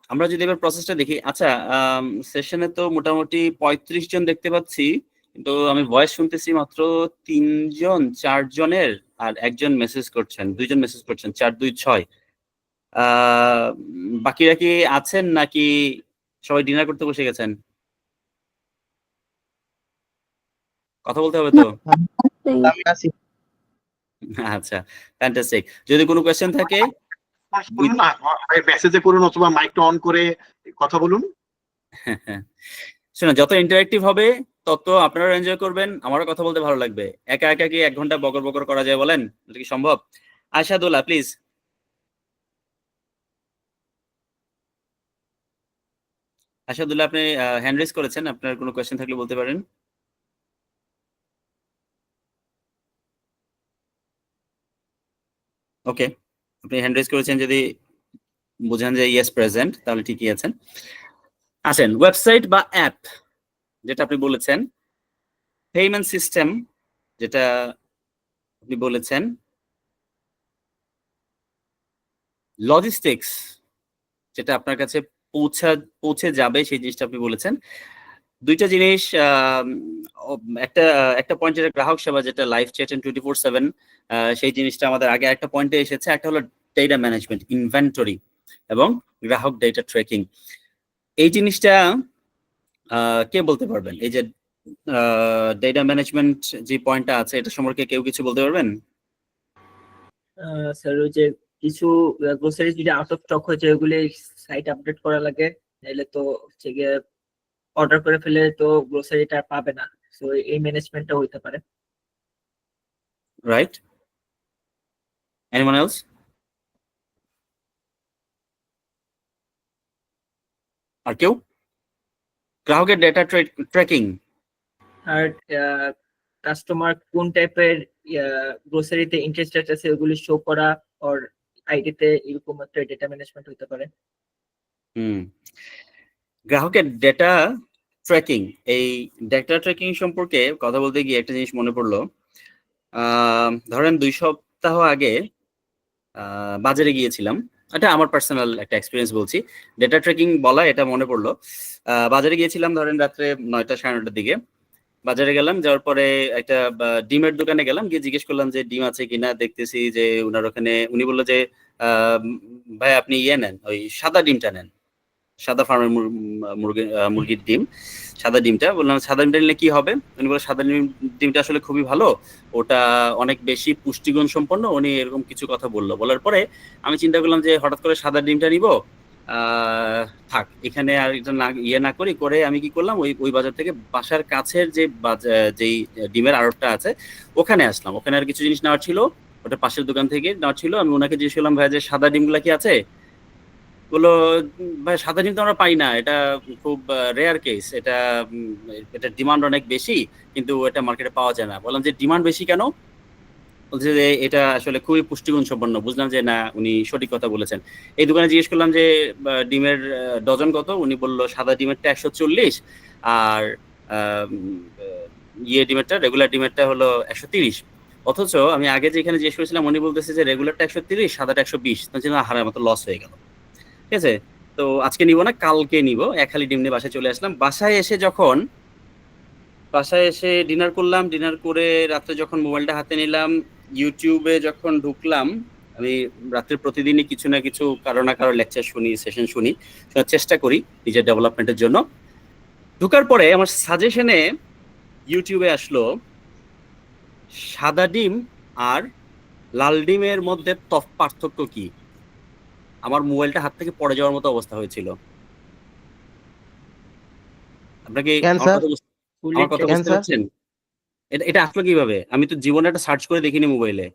আমরা যদি এবার প্রসেসটা দেখি। আচ্ছা, সেশনে তো মোটামুটি 35 জন দেখতে পাচ্ছি, কিন্তু আমি ভয়েস শুনতেছি মাত্র 3 জন, 4 জনের, আর একজন মেসেজ করছেন, 2 জন মেসেজ করছেন, 4 2 6। বাকিরা কি আছেন নাকি সবাই ডিনার করতে বসে গেছেন? কথা বলতে হবে তো। আমি আছি। আচ্ছা, ফ্যান্টাস্টিক। যদি কোনো কোয়েশ্চেন থাকে বলুন না, মেসেজে করুন অথবা মাইকটা অন করে কথা বলুন। শোনো, যত ইন্টারেক্টিভ হবে তত আপনারা এনজয় করবেন, আমারও কথা বলতে ভালো লাগবে। একা একা কি 1 ঘন্টা বকর বকর করা যায় বলেন? এটা কি সম্ভব? আশাদুল্লাহ প্লিজ। আশাদুল্লাহ, আপনি হ্যান্ড রেজ করেছেন, আপনার কোনো কোয়েশ্চেন থাকলে বলতে পারেন। ওকে, আপনি হ্যান্ড রেজ করেছেন, যদি বুঝেন যে ইয়েস প্রেজেন্ট, তাহলে ঠিকই আছেন। আসেন, ওয়েবসাইট বা অ্যাপ যেটা আপনি বলেছেন, পেমেন্ট সিস্টেম যেটা আপনি বলেছেন, লজিস্টিক্স যেটা আপনার কাছে পৌঁছে যাবে সেই জিনিসটা আপনি বলেছেন, দুইটা জিনিস, একটা একটা পয়েন্ট যেটা গ্রাহক সেবা, যেটা লাইভ চ্যাট এন্ড 24/7, সেই জিনিসটা আমাদের আগে একটা পয়েন্টে এসেছে। একটা হলো ডেটা ম্যানেজমেন্ট, ইনভেন্টরি এবং গ্রাহক ডেটা ট্র্যাকিং। এই জিনিসটা কে বলতে পারবেন? এই যে ডেটা ম্যানেজমেন্ট যে পয়েন্টটা আছে, এটা সম্পর্কে কেউ কিছু বলতে পারবেন? স্যার ওই যে কিছু গ্রোসারি যদি আউট অফ স্টক হয়েছে ওগুলি সাইট আপডেট করা লাগে, নাহলে তো হচ্ছে গিয়ে অর্ডার করে ফেলে তো গ্রোসারিটা পাবে না, সো এই ম্যানেজমেন্টটা হইতে পারে। Right, anyone else? আর কেউ? গ্রাহকের ডেটা ট্র্যাকিং। আর কাস্টমার কোন টাইপের গ্রোসারিতে ইন্টারেস্টেড আছে ওগুলি শো করা, আর আইডিতে এরকম একটা ডেটা ম্যানেজমেন্ট হতে পারে। গ্রাহকের ডেটা ট্র্যাকিং, এই ডেটা ট্র্যাকিং সম্পর্কে কথা বলতে গিয়ে একটা জিনিস মনে পড়লো। ধরেন 2 সপ্তাহ আগে বাজারে গিয়েছিলাম। এটা আমার পার্সোনাল একটা এক্সপিরিয়েন্স বলছি, ডেটা ট্র্যাকিং বলা এটা মনে পড়লো। বাজারে গিয়েছিলাম ধরেন রাত্রে 9টা 9:30টার দিকে। বাজারে গেলাম, যাওয়ার পরে একটা ডিমের দোকানে গেলাম, গিয়ে জিজ্ঞেস করলাম যে ডিম আছে কিনা। দেখতেছি যে উনার ওখানে, উনি বললো যে ভাই আপনি ইয়ে নেন, ওই সাদা ডিমটা নেন, সাদা ফার্মের মুরগির ডিম, সাদা ডিমটা। বললাম সাদা ডিমটা নিলে কি হবে? উনি বললেন সাদা ডিমটা আসলে খুবই ভালো, ওটা অনেক বেশি পুষ্টিগুণ সম্পন্ন। উনি এরকম কিছু কথা বললো। বলার পরে আমি চিন্তা করলাম যে হঠাৎ করে সাদা ডিমটা নিব, থাক এখানে আর এটা না ইয়ে না করি, করে আমি কি করলাম, ওই বাজার থেকে বাসার কাছের যে যেই ডিমের আড়তটা আছে ওখানে আসলাম। ওখানে আর কিছু জিনিস নেওয়ার ছিল, ওটা পাশের দোকান থেকে নেওয়ার ছিল। আমি ওনাকে জিজ্ঞেস করলাম ভাই যে সাদা ডিমগুলা কি আছে? বললো ভাই সাদা ডিম তো আমরা পাই না, এটা খুব রেয়ার কেস, এটা ডিমান্ড অনেক বেশি, কিন্তু এটা মার্কেটে পাওয়া যায় না। বললাম যে ডিমান্ড বেশি কেন? বলছে যে এটা আসলে খুবই পুষ্টিগুণ সম্পন্ন। বুঝলাম যে না, উনি সঠিক কথা বলেছেন। এই দোকানে জিজ্ঞেস করলাম যে ডিমের ডজন কত? উনি বললো সাদা ডিমেরটা 140, আর ইয়ে ডিমেরটা, রেগুলার ডিমেরটা হলো 130। অথচ আমি আগে যেখানে জিজ্ঞেস করেছিলাম উনি বলতেছে যে রেগুলারটা 130, সাদাটা 120। হারার মতো লস হয়ে গেল। ঠিক আছে, তো আজকে নিব না, কালকে নিব। এক হালি ডিম নিয়ে বাসায় চলে আসলাম। বাসায় এসে ডিনার করলাম। ডিনার করে রাত্রে যখন মোবাইলটা হাতে নিলাম, ইউটিউবে যখন ঢুকলাম, আমি রাত্রে প্রতিদিনই কিছু না কিছু কারো না কারো লেকচার শুনি, সেশন শুনি, চেষ্টা করি নিজের ডেভেলপমেন্টের জন্য। ঢুকার পরে আমার সাজেশনে ইউটিউবে আসলো সাদা ডিম আর লাল ডিমের মধ্যে পার্থক্য কি। আমার মোবাইলটা হাত থেকে পড়ে যাওয়ার মতো অবস্থা হয়েছিল। আপনাকে আমার কথা বুঝতে পারছেন? এটা আসলো কিভাবে? আমি তো জীবনে একটা সার্চ করে দেখিনি মোবাইলে।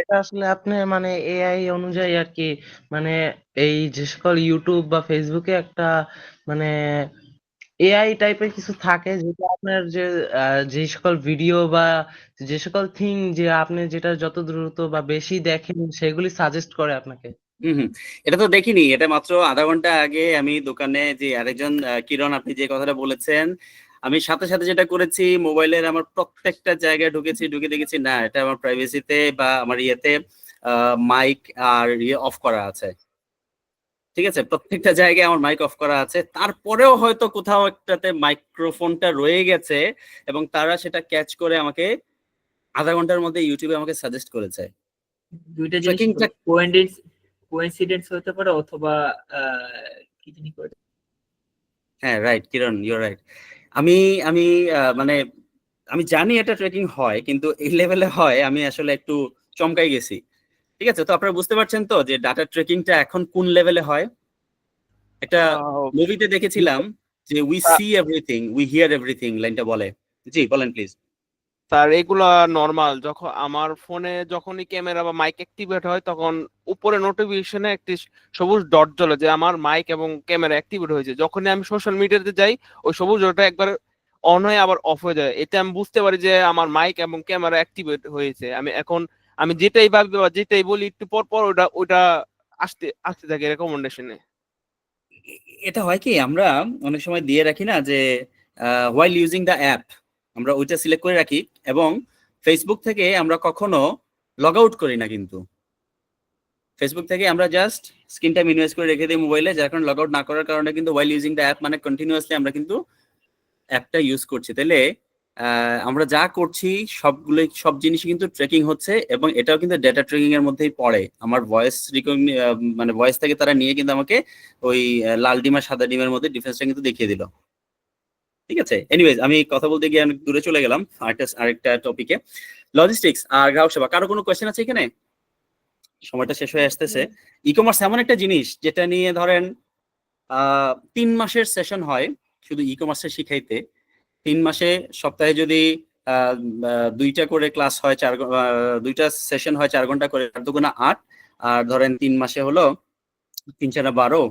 এটা আসলে আপনি মানে এআই অনুযায়ী আর কি, মানে এই যে সকল ইউটিউব বা ফেসবুকে একটা মানে এআই টাইপের কিছু থাকে, যেটা আপনার যে সকল ভিডিও বা যে সকল থিং যে আপনি যেটা যত দ্রুত বা বেশি দেখেন সেগুলি সাজেস্ট করে আপনাকে। হুম, এটা তো দেখিনি। এটা মাত্র আধা ঘন্টা আগে আমি দোকানে যে আরেকজন কিরণ, আপনি যে কথাটা বলেছেন, আমি সাথে সাথে যেটা করেছি, মোবাইলের আমার প্রত্যেকটা জায়গায় ঢুকে দেখেছি না, এটা আমার প্রাইভেসিতে বা আমার ইয়েতে মাইক আর ইয়ে অফ করা আছে। ঠিক আছে, প্রত্যেকটা জায়গায় আমার মাইক অফ করা আছে। তারপরেও হয়তো কোথাও একটাতে মাইক্রোফোনটা রয়ে গেছে এবং তারা সেটা ক্যাচ করে আমাকে আধা ঘন্টার মধ্যে ইউটিউবে আমাকে সাজেস্ট করেছে। দুইটা জিনিস কোইন্সিডেন্স হতে পারে, অথবা কি জানি করে। হ্যাঁ রাইট কিরণ, ইউর রাইট। আমি আমি মানে আমি জানি এটা ট্রেকিং হয়, কিন্তু এই লেভেলে হয় আমি আসলে একটু চমকাই গেছি। ঠিক আছে, তো আপনারা বুঝতে পারছেন তো যে ডাটা ট্রেকিংটা এখন কোন লেভেলে হয়। একটা মুভিতে দেখেছিলাম যে we see everything, we here everything, লাইনটা বলে। জি বলেন প্লিজ। স্যার এগুলা নরমাল, যখন আমার ফোনে যখনই ক্যামেরা বা মাইক অ্যাক্টিভেট হয় তখন উপরে নোটিফিকেশনে একটি সবুজ ডট জ্বলে যে আমার মাইক এবং ক্যামেরা অ্যাক্টিভেট হয়েছে। যখনই আমি সোশ্যাল মিডিয়াতে যাই ওই সবুজ ডটটা একবার অন হয়ে আবার অফ হয়ে যায়। এতে আমি বুঝতে পারি যে আমার মাইক এবং ক্যামেরা অ্যাক্টিভেট হয়েছে। আমি যেটাই ভাবি বা যেটাই বলি একটু পর পর ওটা আসতে আসতে থাকে রেকমেন্ডেশনে। এটা হয় কি, আমরা অনেক সময় দিয়ে রাখি না যে হোয়াইল ইউজিং দ্য অ্যাপ, আমরা ওইটা সিলেক্ট করে রাখি এবং ফেসবুক থেকে আমরা কখনো লগ আউট করি না। কিন্তু ফেসবুক থেকে আমরা জাস্ট স্ক্রিন টাইম মিনিমাইজ করে রেখে দিই মোবাইলে, যার কারণে লগ আউট না করার কারণে কিন্তু ওয়াইল ইউজিং দ্য অ্যাপ মানে কন্টিনিউয়াসলি আমরা কিন্তু অ্যাপটা ইউজ করছি। তাহলে আমরা যা করছি সব জিনিসই কিন্তু ট্র্যাকিং হচ্ছে, এবং এটাও কিন্তু ডেটা ট্র্যাকিং এর মধ্যেই পড়ে। আমার ভয়েস মানে ভয়েস থেকে তারা নিয়ে কিন্তু আমাকে ওই লাল ডিম আর সাদা ডিমের মধ্যে ডিফারেন্সটা কিন্তু দেখিয়ে দিল। ঠিক আছে, এনিওয়েজ আমি কথা বলতে গিয়ে অনেক দূরে চলে গেলাম আরেকটা টপিকে, লজিস্টিক্স আর গ্রাহক সেবা। কারো কোনো কোয়েশ্চেন আছে এখানে? সময়টা শেষ হয়ে আসতেছে। ই কমার্স এমন একটা জিনিস যেটা নিয়ে ধরেন 3 মাসের সেশন হয় শুধু ই কমার্সে শিখাইতে। 3 মাসে সপ্তাহে যদি 2টা করে ক্লাস হয়, 2টা সেশন হয় 4 ঘন্টা করে, 4 দুগুণা 8, আর ধরেন 3 মাসে হলো 3 4 12,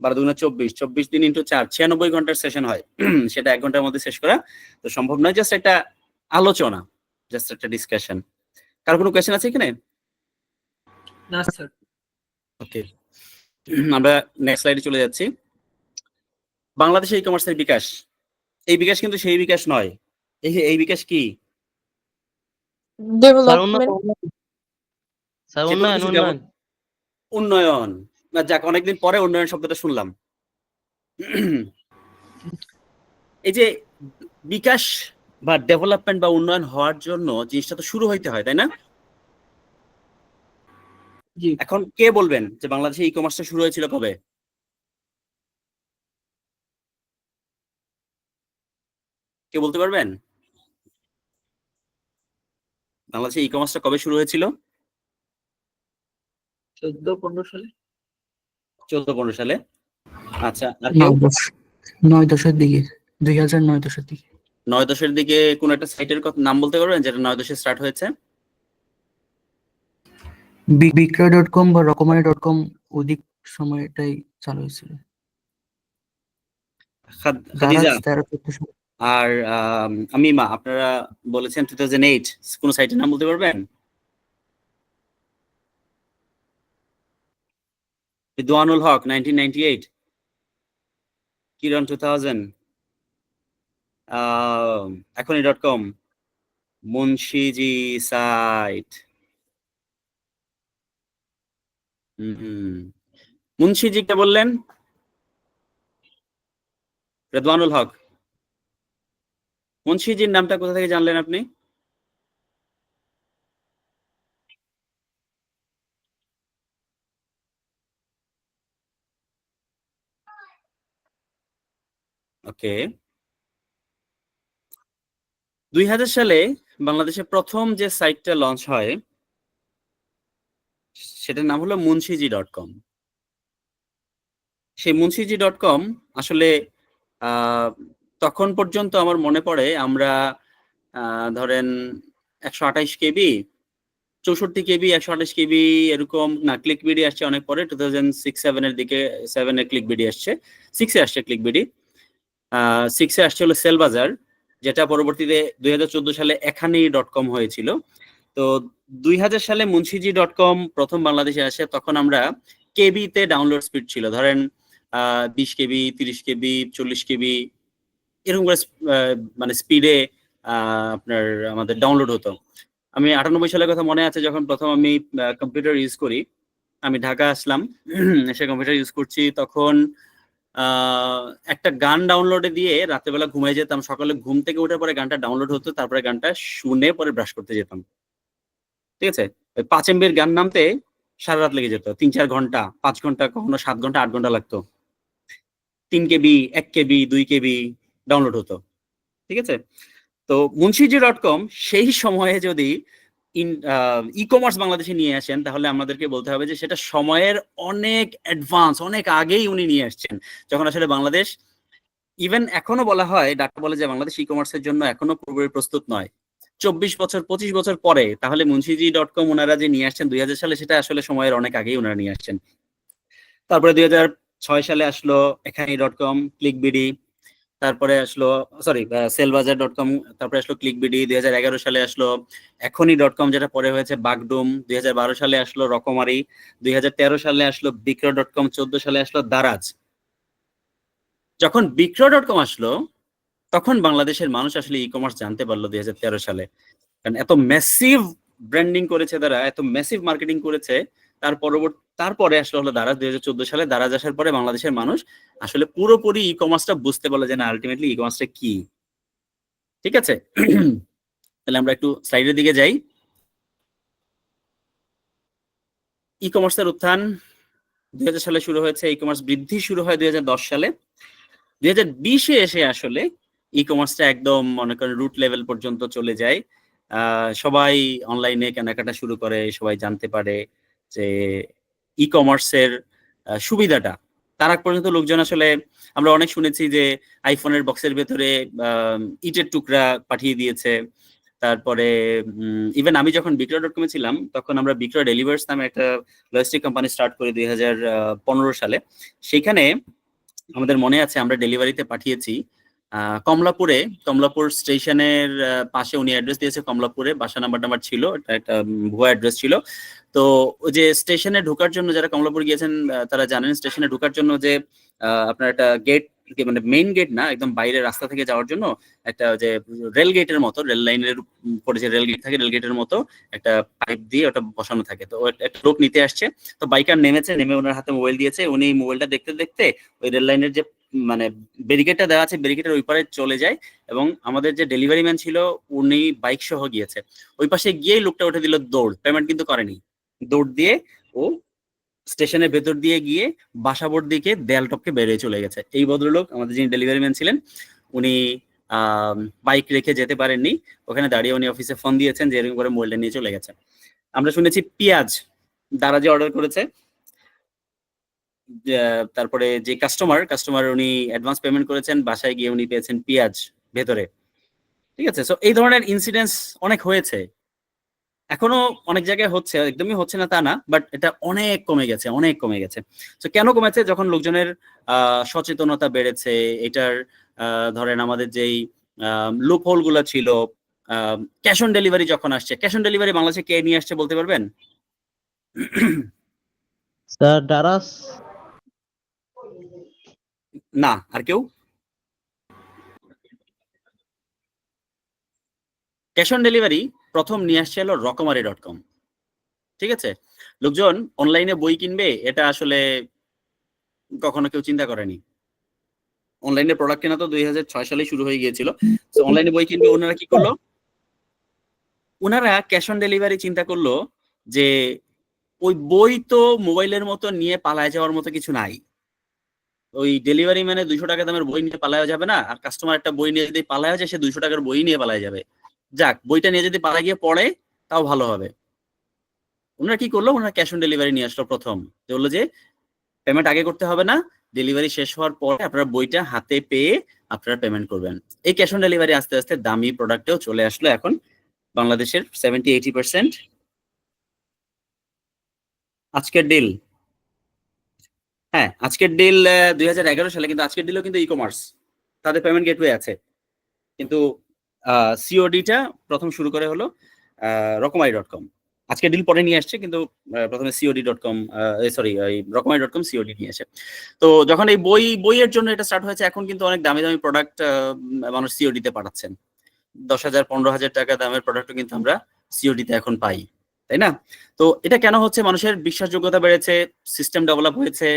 12 দুগুণা 24, 24 দিন ইন্টু 4, 96 ঘন্টার সেশন হয়। সেটা 1 ঘন্টার মধ্যে শেষ করা তো সম্ভব নয়। জাস্ট একটা আলোচনা, জাস্ট একটা ডিসকাশন। কার কোনো কোয়েশ্চেন আছে এখানে? না স্যার। ওকে, আমরা নেক্সট স্লাইডে চলে যাচ্ছি। বাংলাদেশে ই কমার্সের বিকাশ, এই বিকাশ কিন্তু সেই বিকাশ নয়। এই বিকাশ কি? ডেভেলপমেন্ট। উন্নয়ন। যাক, অনেকদিন পরে উন্নয়ন শব্দটা শুনলাম। এই যে বিকাশ বা ডেভেলপমেন্ট বা উন্নয়ন হওয়ার জন্য জিনিসটা তো শুরু হইতে হয়, তাই না? জি। এখন কে বলবেন যে বাংলাদেশে ই কমার্সটা শুরু হয়েছিল কবে? কে বলতে পারবেন বাংলাদেশে ই কমার্সটা কবে শুরু হয়েছিল? 14-15 সালে। 14-15 সালে। আচ্ছা, আর কেউ? 9-10 দিকে, 2009-10 দিকে। 9-10 দিকে কোন একটা সাইটের নাম বলতে পারবেন যেটা 9-10 স্টার্ট হয়েছে? বিক্রয়.com বা রকমারি.com ওদিক সময়টাই চালু হয়েছিল। খাদিজা 13-14 আর আমিমা, আপনারা বলেছেন 2008, কোন সাইটের নাম বলতে পারবেন? রিদওয়ানুল হক 1998, কিরণ 2000, এখনই.com, মুন্সিজি সাইট। মুন্সিজি কে বললেন? রিদওয়ানুল হক। মুন্সিজির নামটা কোথা থেকে জানলেন আপনি? ওকে, 2000 সালে বাংলাদেশে প্রথম যে সাইটটা লঞ্চ হয় সেটার নাম হলো মুন্সিজি.com। সেই মুন্সিজি.com আসলে তখন পর্যন্ত আমার মনে পড়ে আমরা ধরেন 128 কেবি, 64 কেবি, 128 কেবি এরকম না, ক্লিক বিডি আসছে অনেক পরে, 2006-7 এর দিকে, 7 এ ক্লিক বিডি আসছে, 6 এ আসছে ক্লিক বিডি, 6 এ আসছে হলো সেল বাজার, যেটা পরবর্তীতে 2014 সালে এখানি.com হয়েছিল। তো 2000 সালে মুন্সিজি.com প্রথম বাংলাদেশে আসে। তখন আমরা কেবিতে ডাউনলোড স্পিড ছিল ধরেন 20 কেবি, 30 কেবি, 40 কেবি এরকম করে মানে স্পিডে আপনার আমাদের ডাউনলোড হতো। আমি 98 সালের কথা মনে আছে, যখন প্রথম আমি কম্পিউটার ইউজ করি, আমি ঢাকা আসলাম, এসে কম্পিউটার ইউজ করছি, তখন একটা গান ডাউনলোডে দিয়ে রাত্রেবেলা ঘুমাই যেতাম, সকালে ঘুম থেকে উঠে পরে গানটা ডাউনলোড হতো, তারপরে গানটা শুনে পরে ব্রাশ করতে যেতাম। ঠিক আছে, 5 MB গান নামতে সারা রাত লেগে যেত, 3-4 ঘন্টা, 5 ঘন্টা, কখনো 7 ঘন্টা, 8 ঘন্টা লাগতো। 3 কেবি, 1 কেবি, 2 কেবি ডাউনলোড হতো। ঠিক আছে, তো মুন্সিজি.com সেই সময়ে যদি ই কমার্স বাংলাদেশে নিয়ে আসেন, তাহলে আমাদেরকে বলতে হবে যে সেটা সময়ের অনেক অ্যাডভান্স, অনেক আগেই উনি নিয়ে আসছেন, যখন আসলে বাংলাদেশ, ইভেন এখনো বলা হয়, ডাটা বলে যে বাংলাদেশ ই কমার্সের জন্য এখনো পুরোপুরি প্রস্তুত নয়। 24 বছর 25 বছর পরে তাহলে মুন্সিজি.com ওনারা যে নিয়ে আসছেন 2000 সালে, সেটা আসলে সময়ের অনেক আগেই ওনারা নিয়ে আসছেন। তারপরে 2006 সালে আসলো এখানি.com, ক্লিক বিডি, তারপরে আসলো সেলবাজার.com, তারপরে আসলো ক্লিক বিডি। 2011 সালে আসলো এখনই.com, যেটা পরে হয়েছে বাগডুম। 2012 সালে আসলো রকমারি। 2013 সালে আসলো বিক্রয়.com। 14 সালে আসলো দারাজ। যখন বিক্রয়.com আসলো, তখন বাংলাদেশের মানুষ আসলে ই কমার্স জানতে পারলো 2013 সালে, কারণ এত ম্যাসিভ ব্র্যান্ডিং করেছে তারা, এত ম্যাসিভ মার্কেটিং করেছে তারপরে আসলে হলো দারাজ, 2014 সালে দারাজ আসার পরে বাংলাদেশের মানুষ আসলে পুরোপুরি ই কমার্সটা বুঝতে পারলো যে না আলটিমেটলি ই কমার্সটা কি। ঠিক আছে, তাহলে আমরা একটু স্লাইডের দিকে যাই। ই কমার্সের উত্থান 2000 সালে শুরু হয়েছে, ই কমার্স বৃদ্ধি শুরু হয় 2010 সালে। 2020-এ এসে আসলে ই কমার্সটা একদম মনে করেন রুট লেভেল পর্যন্ত চলে যায়। সবাই অনলাইনে কেনাকাটা শুরু করে, সবাই জানতে পারে যে ই কমার্সের সুবিধাটা। তার আগ পর্যন্ত লোকজন আসলে আমরা অনেক শুনেছি যে আইফোনের বক্সের ভেতরে ইটের টুকরা পাঠিয়ে দিয়েছে। তারপরে ইভেন আমি যখন বিক্রয়.কমে ছিলাম তখন আমরা বিক্রয় ডেলিভার্স নামে একটা লজিস্টিক কোম্পানি স্টার্ট করি 2015 সালে। সেখানে আমাদের মনে আছে আমরা ডেলিভারিতে পাঠিয়েছি কমলাপুর স্টেশনের পাশে উনি অ্যাড্রেস দিয়েছে, কমলাপুরে বাসা নাম্বার ছিল, একটা ভুয়া অ্যাড্রেস ছিল। তো ওই যে স্টেশনে ঢোকার জন্য যারা কমলাপুর গিয়েছেন তারা জানেন স্টেশনে ঢোকার জন্য যে আপনার একটা গেট, মানে মেইন গেট না, একদম বাইরের রাস্তা থেকে যাওয়ার জন্য একটা যে রেল গেটের মতো, রেল লাইনের উপরে যে রেল গেট থাকে রেল গেটের মতো একটা পাইপ দিয়ে ওটা বসানো থাকে। তো একটা লোক নিতে আসছে, তো বাইকার নেমে ওনার হাতে মোবাইল দিয়েছে, উনি মোবাইলটা দেখতে দেখতে ওই রেল লাইনের যে মানে ব্যারিকেডটা দেওয়া আছে ব্যারিকেডের ওই পারে চলে যায়, এবং আমাদের যে ডেলিভারি ম্যান ছিল উনি বাইক সহ গিয়েছে। ওই পাশে গিয়েই লোকটা উঠে দিল দৌড়, পেমেন্ট কিন্তু করেনি, দৌড় দিয়ে ও স্টেশনের ভেতর দিয়ে গিয়ে বাসাবোর দিকে দেয়াল টপকে বেরিয়ে চলে গেছে। এই ভদ্রলোক আমাদের যিনি ডেলিভারি ম্যান ছিলেন উনি বাইক রেখে যেতে পারেননি, ওখানে দাঁড়িয়ে উনি অফিসে ফোন দিয়েছেন যে এরকম করে মোবাইলটা নিয়ে চলে গেছে। আমরা শুনেছি পেঁয়াজ দারাজে অর্ডার করেছে, তারপরে যে কাস্টমার উনি অ্যাডভান্স পেমেন্ট করেছেন, বাসায় গিয়ে উনি পেয়েছেন পেঁয়াজ ভেতরে। ঠিক আছে, সো এই ধরনের ইনসিডেন্টস অনেক হয়েছে, এখনো অনেক জায়গায় হচ্ছে, একদমই হচ্ছে না তা না, বাট এটা অনেক কমে গেছে। তো কেন কমেছে? যখন লোকজনের সচেতনতা বেড়েছে, এটার ধরেন আমাদের যেই লুপ হোল গুলা ছিল, ক্যাশ অন ডেলিভারি যখন আসছে, ক্যাশ অন ডেলিভারি বাংলাদেশে কে নিয়ে আসছে বলতে পারবেন? স্যার দারাজ না, আর কেউ? ক্যাশ অন ডেলিভারি প্রথম নিয়ে আসছে হলো রকমারি.কম। ঠিক আছে, লোকজন অনলাইনে বই কিনবে এটা আসলে কখনো কেউ চিন্তা করেনি। অনলাইনে প্রোডাক্ট কেনা তো 2006 সালে শুরু হয়ে গিয়েছিল। তো অনলাইনে বই কিনবে, ওনারা কি করলো? ওনারা ক্যাশ অন ডেলিভারি চিন্তা করলো যে ওই বই তো মোবাইলের মতো নিয়ে পালায় যাওয়ার মতো কিছু নাই। ওই ডেলিভারি মানে 200 টাকা দামের বই নিয়ে পালায় যাবে না, আর কাস্টমার একটা বই নিয়ে যদি পালায় যায় সে 200 টাকার বই নিয়ে পালায় যাবে। যাক, বইটা নিয়ে যদি পালা গিয়ে পড়ে তাও ভালো হবে। ওনারা কি করলো? ওনারা ক্যাশ অন ডেলিভারি নিয়ে আসলো প্রথম। বললো যে পেমেন্ট আগে করতে হবে না, ডেলিভারি শেষ হওয়ার পরে আপনারা বইটা হাতে পেয়ে আপনারা পেমেন্ট করবেন। এই ক্যাশ অন ডেলিভারি আস্তে আস্তে দামি প্রোডাক্টেও চলে আসলো এখন বাংলাদেশের 70-80%। আজকের ডিল, হ্যাঁ আজকের ডিল 2011 সালে, কিন্তু আজকের ডিলও কিন্তু ই কমার্স, তাদের পেমেন্ট গেটওয়ে আছে, কিন্তু সিওডিটা প্রথম শুরু করে হলো রকমারি.কম। আজকে ডিল পরে নিয়ে আসছে, কিন্তু প্রথমে সিওডি.কম রকমারি.কম সিওডি নিয়ে আসে। তো যখন এই বইয়ের জন্য এটা স্টার্ট হয়েছে, এখন কিন্তু অনেক দামি দামি প্রোডাক্ট মানুষ সিওডিতে পাঠাচ্ছেন। 10,000-15,000 টাকা দামের প্রোডাক্টও কিন্তু আমরা সিওডিতে এখন পাই, তাই না? তো এটা কেন হচ্ছে? মানুষের বিশ্বাসযোগ্যতা বেড়েছে, সিস্টেম ডেভেলপ হয়েছে,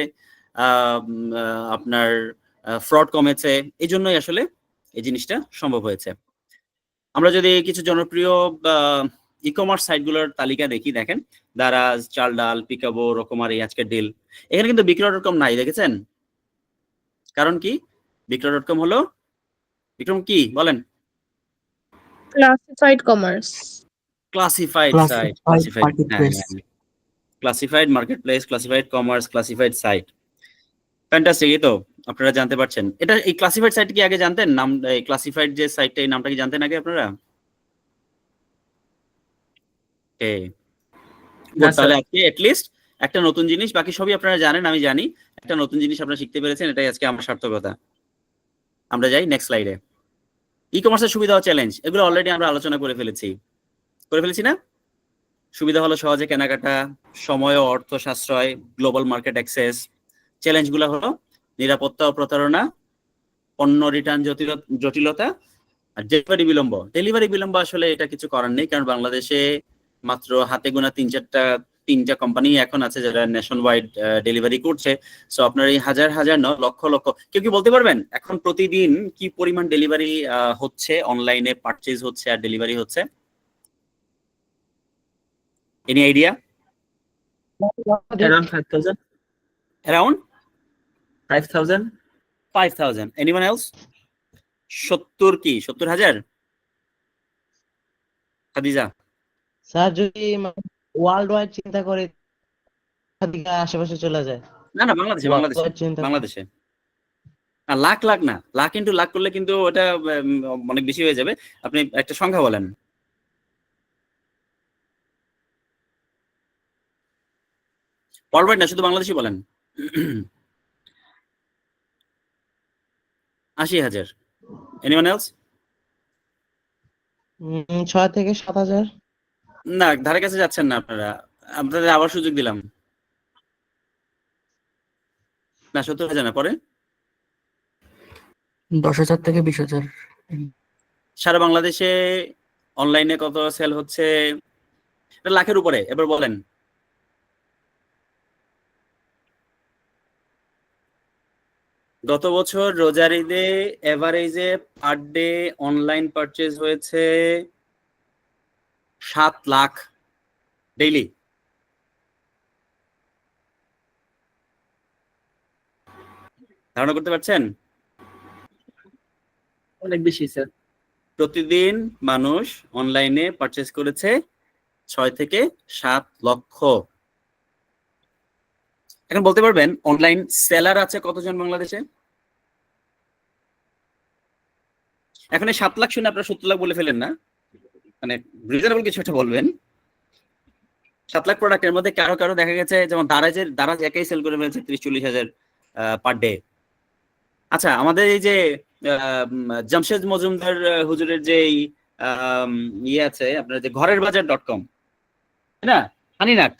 আপনার ফ্রড কমেছে, এই জন্যই আসলে এই জিনিসটা সম্ভব হয়েছে। আমরা যদি কিছু জনপ্রিয় ই কমার্স সাইটগুলোর তালিকা দেখি, দেখেন দারাজ, চাল ডাল, পিকাবো, রকমারি, আজকের ডিল। এখানে কিন্তু বিক্রয়.কম নাই, দেখেছেন? কারণ কি? বিক্রয়.কম হলো, বিক্রম কি বলেন? Classified commerce. Classified site, classified marketplace, classified commerce, classified site. Fantastic, এই তো আপনারা জানতে পারছেন। এটা এই ক্লাসিফাইড সাইট কি আগে জানতেন? নাম এই ক্লাসিফাইড যে সাইটটা, এই নামটা কি জানতেন আগে আপনারা? তাহলে আজকে এটলিস্ট একটা নতুন জিনিস, বাকি সবই আপনারা জানেন, আমি জানি, একটা নতুন জিনিস আপনারা শিখতে পেরেছেন, এটাই আজকে আমার সার্থকতা। আমরা যাই নেক্সট স্লাইডে। ই কমার্সের সুবিধা ও চ্যালেঞ্জ, এগুলো অলরেডি আমরা আলোচনা করে ফেলেছি না? সুবিধা হলো সহজে কেনাকাটা, সময় ও অর্থ সাশ্রয়, গ্লোবাল মার্কেট অ্যাক্সেস। চ্যালেঞ্জগুলো হলো নিরাপত্তা ও প্রতারণা, পণ্য রিটার্ন জটিলতা, আর ডেলিভারি বিলম্ব আসলে এটা কিছু করার নেই, কারণ বাংলাদেশে মাত্র হাতে গোনা 3-4টা 3টা কোম্পানি এখন আছে যারা ন্যাশন ওয়াইড ডেলিভারি করছে। সো আপনার এই হাজার হাজার লক্ষ লক্ষ, কেউ কি বলতে পারবেন এখন প্রতিদিন কি পরিমাণ ডেলিভারি হচ্ছে, অনলাইনে পারচেজ হচ্ছে আর ডেলিভারি হচ্ছে? Any idea? Around 5,000. Around 5,000. 5,000. Anyone else? 70,000? Khadija? Sir যদি ওয়ার্ল্ড ওয়াইড চিন্তা করি দিকে আশেপাশে চলে যায়। না না, বাংলাদেশে Worldwide চিন্তা করি। বাংলাদেশে লাখ লাখ না, লাখ ইন্টু লাখ করলে কিন্তু ওটা অনেক বেশি হয়ে যাবে। আপনি একটা সংখ্যা বলেন। ওয়ার্ল্ড না, শুধু বাংলাদেশি বলেন। 80,000। Anyone else? 6 থেকে 7,000। না, ধারে কাছে যাচ্ছেন না আপনারা, আপনাদের আবার সুযোগ দিলাম। না, 70,000 না, পরে 10,000 থেকে 20,000। সারা বাংলাদেশে অনলাইনে কত সেল হচ্ছে? এটা লাখের উপরে, এবার বলেন। গত বছর রোজার ঈদে এভারেজে পার ডে অনলাইন পারচেজ হয়েছে 7 লাখ ডেইলি। ধারণা করতে পারছেন? অনেক বেশি স্যার। প্রতিদিন মানুষ অনলাইনে পারচেজ করেছে 6 থেকে 7 লক্ষ। এখন বলতে পারবেন অনলাইন সেলার আছে কতজন বাংলাদেশে? এখন এই 7 লাখ শুনে আপনারা 70 লাখ বলে ফেলেন না, মানে রিজনেবল কিছু একটা বলবেন। 7 লাখ প্রোডাক্টের মধ্যে কারো কারো দেখা গেছে, যেমন দারাজ একাই সেল করে ফেলছে 30-40 হাজার পার ডে। আচ্ছা, আমাদের এই যে জামশেদ মজুমদার হুজুরের যে ইয়ে আছে আপনার, যে ঘরের বাজার.com, তাই না, হানিনাট,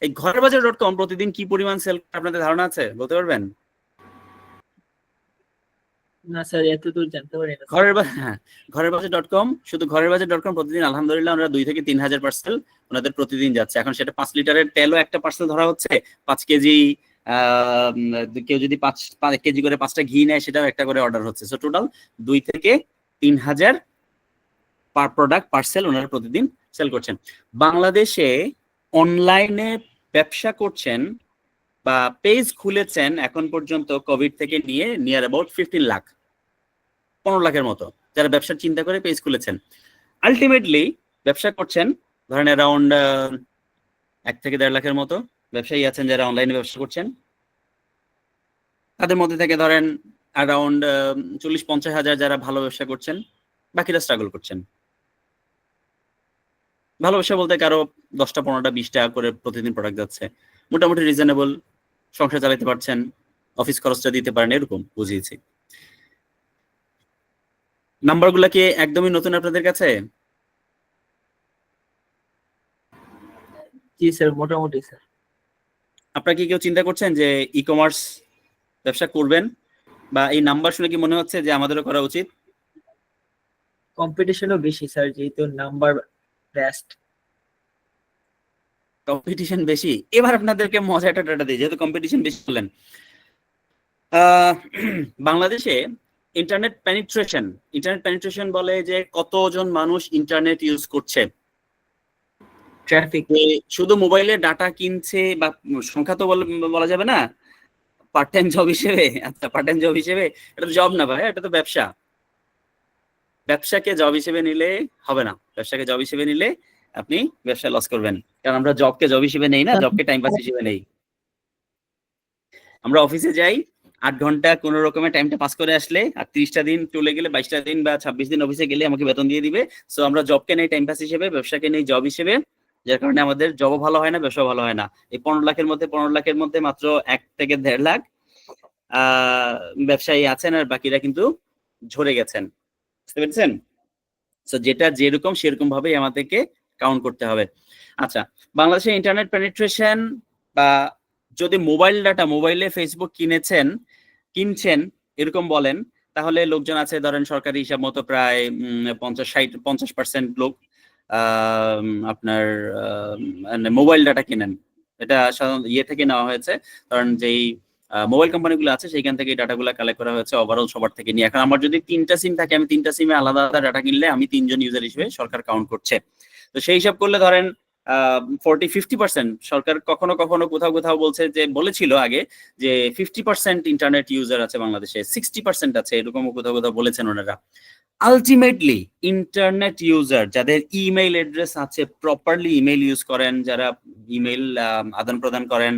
এই ঘরের বাজার.com প্রতিদিন কি পরিমাণ সেল আপনাদের ধারণা আছে, বলতে পারবেন? না স্যার, এত দূর জানতে পারি না। ঘরের বাজার.com, শুধু ঘরের বাজার.com প্রতিদিন আলহামদুলিল্লাহ আমরা 2 থেকে 3,000 পার্সেল ওনাদের প্রতিদিন যাচ্ছে। এখন সেটা 5 লিটারের তেলও একটা পার্সেল ধরা হচ্ছে, 5 কেজি, কেউ যদি 5 কেজি করে 5টা ঘি নেয় সেটাও একটা করে অর্ডার হচ্ছে। সো টোটাল 2 থেকে 3,000 পার প্রোডাক্ট পার্সেল ওনারা প্রতিদিন সেল করছেন। বাংলাদেশে অনলাইনে ব্যবসা করছেন বা পেজ খুলেছেন এখন পর্যন্ত কোভিড থেকে নিয়ে নিয়ার অ্যাবাউট 15 লাখ, 15 লাখের মতো যারা ব্যবসার চিন্তা করে পেজ খুলেছেন। আলটিমেটলি ব্যবসা করছেন ধরেন অ্যারাউন্ড 1 থেকে 1.5 লাখের মতো ব্যবসায়ী আছেন যারা অনলাইনে ব্যবসা করছেন। তাদের মধ্যে থেকে ধরেন অ্যারাউন্ড 40-50 হাজার যারা ভালো ব্যবসা করছেন, বাকিরা স্ট্রাগল করছেন। ভালো ব্যবসা বলতে কারো 10টা 15টা 20টা করে প্রতিদিন প্রোডাক্ট যাচ্ছে, মোটামুটি রিজনেবল, সংসার চালাতে পারছেন, অফিস খরচটা দিতে পারেন, এরকম বুঝিয়েছি। নাম্বারগুলো কি একদমই নতুন আপনাদের কাছে? জি স্যার, মোটামুটি স্যার। আপনারা কি কেউ চিন্তা করছেন যে ই কমার্স ব্যবসা করবেন, বা এই নাম্বার শুনে কি মনে হচ্ছে যে আমাদেরও করা উচিত? কম্পিটিশনও বেশি স্যার, যেহেতু নাম্বার বেস্ট। কম্পিটিশন বেশি। এবার আপনাদেরকে মজা একটা ডাটা দিই, যেহেতু কম্পিটিশন বেশি বললেন। বাংলাদেশে ইন্টারনেট পেনিট্রেশন বলে যে কতজন মানুষ ইন্টারনেট ইউজ করছে। ট্রাফিক। শুধু মোবাইলে ডাটা কিনছে বা সংখ্যা তো বলা যাবে না, পার্ট টাইম জব হিসেবে। আচ্ছা, পার্ট টাইম জব হিসেবে, এটা তো জব না ভাই, এটা তো ব্যবসা। ব্যবসাকে জব হিসেবে নিলে হবে না, ব্যবসাকে জব হিসেবে নিলে আপনি ব্যবসা লস করবেন, কারণ আমরা জবকে জব হিসেবে নেই না, জবকে টাইম পাস হিসেবে নেই। আমরা অফিসে যাই 8 ঘন্টা কোনো রকমের টাইমটা পাস করে আসলে, আর 30টা দিন চলে গেলে, 22টা দিন বা 26 দিন অফিসে গেলে আমাকে বেতন দিয়ে দিবে। সো আমরা জবকে নেই টাইম পাস হিসেবে, ব্যবসাকে নেই জব হিসেবে, যার কারণে আমাদের জবও ভালো হয় না, ব্যবসাও ভালো হয় না। এই 15 লাখের মধ্যে মাত্র 1 থেকে 1.5 লাখ ব্যবসায়ী আছেন, আর বাকিরা কিন্তু ঝরে গেছেন। বুঝতে পেরেছেন? সো যেটা যেরকম সেরকম ভাবেই আমাদেরকে কাউন্ট করতে হবে। আচ্ছা, বাংলাদেশে ইন্টারনেট পেনিট্রেশন, বা যদি মোবাইল ডাটা, মোবাইলে ফেসবুক কিনছেন এরকম বলেন, তাহলে লোকজন আছে ধরেন সরকারি হিসাব মতো প্রায় 50% লোক আপনার মোবাইল ডাটা কিনেন। এটা সাধারণত ইয়ে থেকে নেওয়া হয়েছে, কারণ যেই মোবাইল কোম্পানিগুলো আছে সেইখান থেকে ডাটাগুলো কালেক্ট করা হয়েছে ওভারঅল সবার থেকে নিয়ে। এখন আমার যদি 3টা সিম থাকে, আমি 3টা সিমে আলাদা আলাদা ডাটা কিনলে আমি 3জন ইউজার হিসেবে সরকার কাউন্ট করছে। তো সেই হিসাব করলে ধরেন 40-50% সরকার কখনো কখনো কোথাও কোথাও বলেছিল আগে যে 50% ইন্টারনেট ইউজার আছে বাংলাদেশে, 60% আছে, এরকম কোথাও কোথাও বলেছেন ওনারা। আলটিমেটলি ইন্টারনেট ইউজার যাদের ইমেইল অ্যাড্রেস আছে, প্রপারলি ইমেইল ইউজ করেন, যারা ইমেইল আদান প্রদান করেন,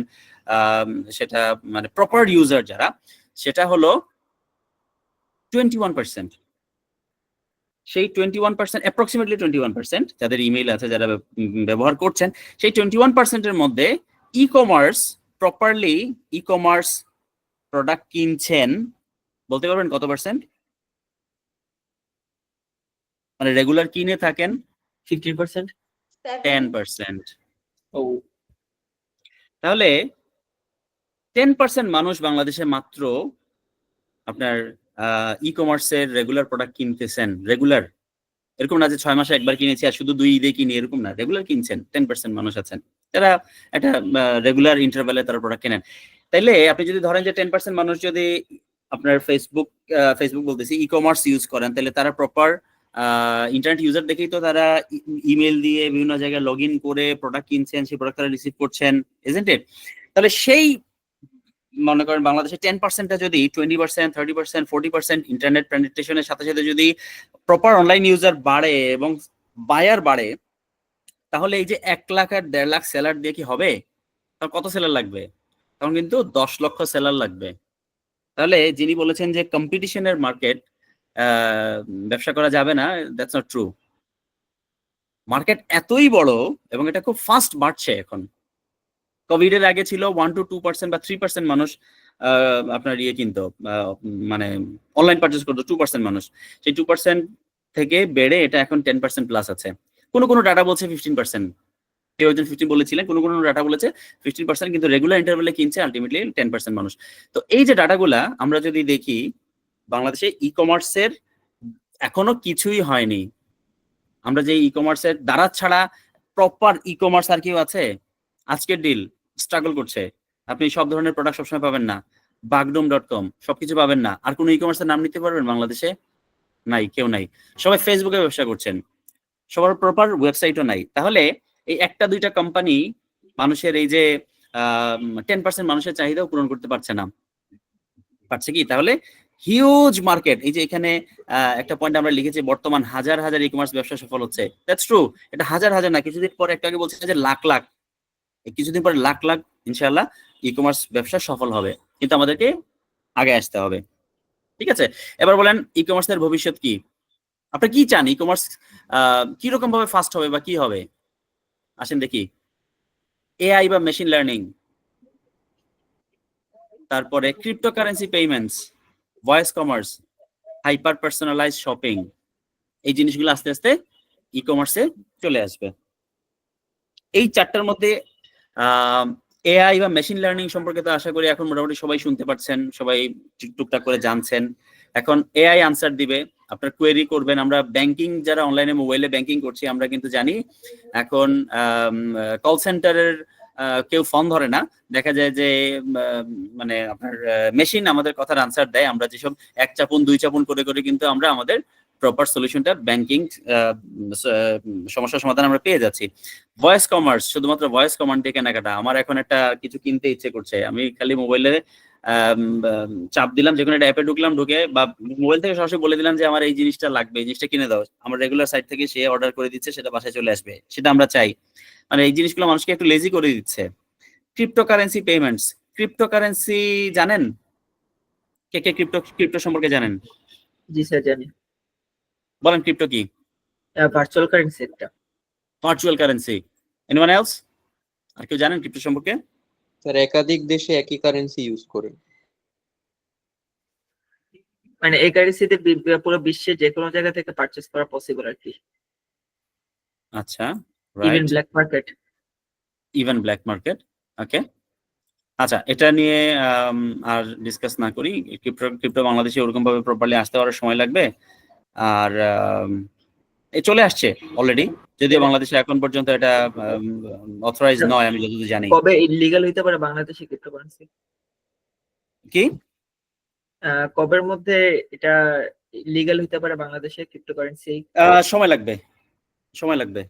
সেটা মানে প্রপার ইউজার যারা, সেটা হলো 21%। সেই 21%, অ্যাপ্রক্সিমেটলি 21% যাদের ইমেইল আছে, যারা ব্যবহার করছেন, সেই 21%-এর মধ্যে e commerce, properly e commerce product কিনছেন, বলতে পারবেন কত পার্সেন্ট? মানে রেগুলার কিনে থাকেন 15%। 10%। ও তাহলে 10% মানুষ বাংলাদেশে মাত্র আপনার ই কমার্সের রেগুলার প্রোডাক্ট কিনতেছেন। রেগুলার, এরকম না যে 6 মাসে একবার কিনেছি আর শুধু 2 ঈদে কিনি, এরকম না, রেগুলার কিনছেন 10% মানুষ আছেন যারা একটা রেগুলার ইন্টারভ্যালে তারা প্রোডাক্ট কেনেন। তাইলে আপনি যদি ধরেন যে 10% মানুষ যদি আপনার ফেসবুক বলতেছি ই কমার্স ইউজ করেন, তাহলে তারা প্রপার ইন্টারনেট ইউজার দেখেই তো তারা ইমেল দিয়ে বিভিন্ন জায়গায় লগ ইন করে প্রোডাক্ট কিনছেন, সেই প্রোডাক্ট তারা রিসিভ করছেন, ইজন্ট ইট? তাহলে সেই মনে করেন বাংলাদেশে 10%টা যদি 20%, 30%, 40% ইন্টারনেট পেনিট্রেশনের সাথে সাথে যদি প্রপার অনলাইন ইউজার বাড়ে এবং বায়ার বাড়ে, তাহলে এই যে 1 লাখ আর 1.5 লাখ সেলার দিয়ে কি হবে? তখন কত সেলার লাগবে? তখন কিন্তু 10 লক্ষ সেলার লাগবে। তাহলে যিনি বলেছেন যে কম্পিটিশনের মার্কেট, ব্যবসা করা যাবে না, দ্যাটস নট ট্রু। মার্কেট এতই বড় এবং এটা খুব ফাস্ট বাড়ছে। এখন কোভিড এর আগে ছিল 1-2% বা 3% মানুষ আপনার ইয়ে কিনতো, মানে অনলাইন পারচেজ করতো 2% মানুষ। সেই 2% থেকে বেড়ে এটা এখন 10% প্লাস আছে। কোনো ডাটা বলছে 15%, কেউ একজন 15 বলেছিলেন, কোনো ডাটা বলেছে 15%, কিন্তু রেগুলার ইন্টারভ্যালে কিনছে আলটিমেটলি 10% মানুষ। তো এই যে ডাটাগুলা আমরা যদি দেখি, বাংলাদেশে ই কমার্সের এখনো কিছুই হয়নি। আমরা যে ই কমার্সের দ্বারা ছাড়া প্রপার ই কমার্স আর কেউ আছে? আজকের ডিল স্ট্রাগল করছে। আপনি সব ধরনের প্রোডাক্ট সবসময় পাবেন না। বাগডুম.com সবকিছু পাবেন না। আর কোন ই কমার্সের নাম নিতে পারবেন বাংলাদেশে? নাই, কেউ নাই। সবাই ফেসবুকে ব্যবসা করছেন, সবার প্রপার ওয়েবসাইটও নাই। তাহলে এই 1-2টা কোম্পানি মানুষের এই যে 10% মানুষের চাহিদাও পূরণ করতে পারছে না। পারছে কি? তাহলে হিউজ মার্কেট। এই যে এখানে একটা পয়েন্ট আমরা লিখেছি, বর্তমান হাজার হাজার ই কমার্স ব্যবসা সফল হচ্ছে। That's true. এটা হাজার হাজার না, কিছুদিন পরে একটু আগে বলছে যে লাখ লাখ, কিছুদিন পরে লাখ লাখ ইনশাআল্লাহ ই কমার্স ব্যবসা সফল হবে, কিন্তু আমাদেরকে আগে আসতে হবে। ঠিক আছে, এবার বলেন ই কমার্সের ভবিষ্যৎ কি? আপনি কি চান? ই কমার্স কি রকম ভাবে ফাস্ট হবে বা কি হবে? আসেন দেখি। এআই বা মেশিন লার্নিং, তারপরে cryptocurrency payments, voice commerce, hyper personalize shopping, এই জিনিসগুলো আস্তে আস্তে ই কমার্সে চলে আসবে। এই 4টার মধ্যে এআই বা মেশিন লার্নিং সম্পর্কে তো আশা করি এখন মোটামুটি সবাই শুনতে পাচ্ছেন, সবাই টুকটাক করে জানছেন। এখন এআই আনসার দিবে, আপনার কোয়েরি করবেন। আমরা ব্যাংকিং, যারা অনলাইনে মোবাইলে ব্যাংকিং করছি, আমরা কিন্তু জানি এখন কল সেন্টারের কেউ ফোন ধরে না, দেখা যায় যে মানে আপনার মেশিন আমাদের কথার আনসার দেয়। আমরা যেসব 1 চাপুন 2 চাপুন করে করে কিন্তু আমরা আমাদের প্রপার সলিউশনটা, ব্যাংকিং সমস্যার সমাধান আমরা পেয়ে যাচ্ছি। ভয়েস কমার্স, শুধুমাত্র ভয়েস কমান্ড দিয়ে কেনাকাটা। আমার এখন একটা কিছু কিনতে ইচ্ছে করছে, আমি খালি মোবাইলে চাপ দিলাম, যে কোনো একটা অ্যাপে ঢুকলাম, ঢুকে বা মোবাইল থেকে সরাসরি বলে দিলাম যে আমার এই জিনিসটা লাগবে, এই জিনিসটা কিনে দাও, আমার রেগুলার সাইট থেকে সে অর্ডার করে দিচ্ছে, সেটা বাসায় চলে আসবে। সেটা আমরা চাই। মানে এই জিনিসগুলো মানুষকে একটু লেজি করে দিচ্ছে। ক্রিপ্টোকারেন্সি পেমেন্টস, ক্রিপ্টোকারেন্সি জানেন? কে কে ক্রিপ্টো সম্পর্কে জানেন? জি স্যার জানি। বলেন ক্রিপ্টো কি? ভার্চুয়াল কারেন্সি একটা। Virtual currency. Anyone else? আর কেউ জানেন ক্রিপ্টো সম্পর্কে? স্যার একাধিক দেশে একই কারেন্সি ইউজ করে। মানে এই কারেন্সিতে পুরো বিশ্বে যে কোনো জায়গা থেকে পারচেজ করা পসিবল আর কি। আচ্ছা, even right. Black market. Even black market, okay. আচ্ছা, এটা নিয়ে আর ডিসকাস না করি। ক্রিপ্টো বাংলাদেশে ওরকম ভাবে প্রপারলি আসতে পারার সময় লাগবে। আর চলে আসছে অলরেডি, যদিও বাংলাদেশে এখন পর্যন্ত এটা অথরাইজ নয় আমি যতদূর জানি। কবে ইলিগাল হইতে পারে বাংলাদেশে ক্রিপ্টোকারেন্সি? কি কবের মধ্যে এটা লিগ্যাল হইতে পারে বাংলাদেশে ক্রিপ্টোকারেন্সি? সময় লাগবে, সময় লাগবে।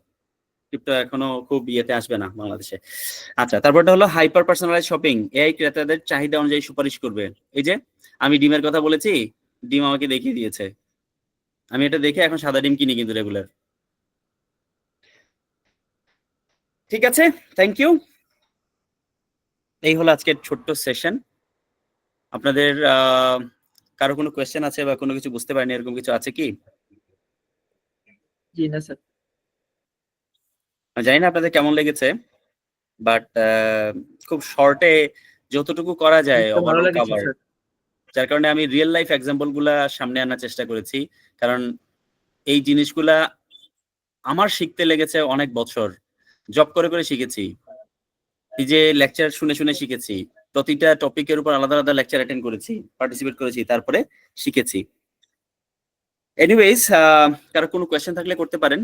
ক্রিপ্টো এখনো খুব ইয়েতে আসবে না বাংলাদেশে। আচ্ছা, তারপরটা হলো হাইপার পার্সোনালাইজ শপিং। এআই ক্রেতাদের চাহিদা অনুযায়ী সুপারিশ করবে। এই যে আমি ডিমের কথা বলেছি, ডিম আমাকে দেখিয়ে দিয়েছে, আমি এটা দেখে এখন সাদা ডিম কিনি কিন্তু রেগুলার। ঠিক আছে, থ্যাংক ইউ। এই হলো আজকের ছোট্ট সেশন। আপনাদের কারো কোনো কোয়েশ্চেন আছে বা কোনো কিছু বুঝতে পারেনি এরকম কিছু আছে কি? জি না স্যার। জানি না আপনাদের কেমন লেগেছে, বাট খুব শর্টে যতটুকু করা যায় ভালো ওভারঅল লেগেছে কভার, স্যার। যার কারণে আমি রিয়েল লাইফ এক্সাম্পল গুলা সামনে আনার চেষ্টা করেছি। কারণ এই জিনিসগুলা আমার শিখতে লেগেছে অনেক বছর, জব করে করে শিখেছি, এই যে লেকচার শুনে শুনে শিখেছি, প্রতিটা টপিকের উপর আলাদা আলাদা লেকচার অ্যাটেন্ড করেছি, পার্টিসিপেট করেছি, তারপরে শিখেছি। এনিওয়েজ, কারো কোনো কোয়েশ্চেন থাকলে করতে পারেন।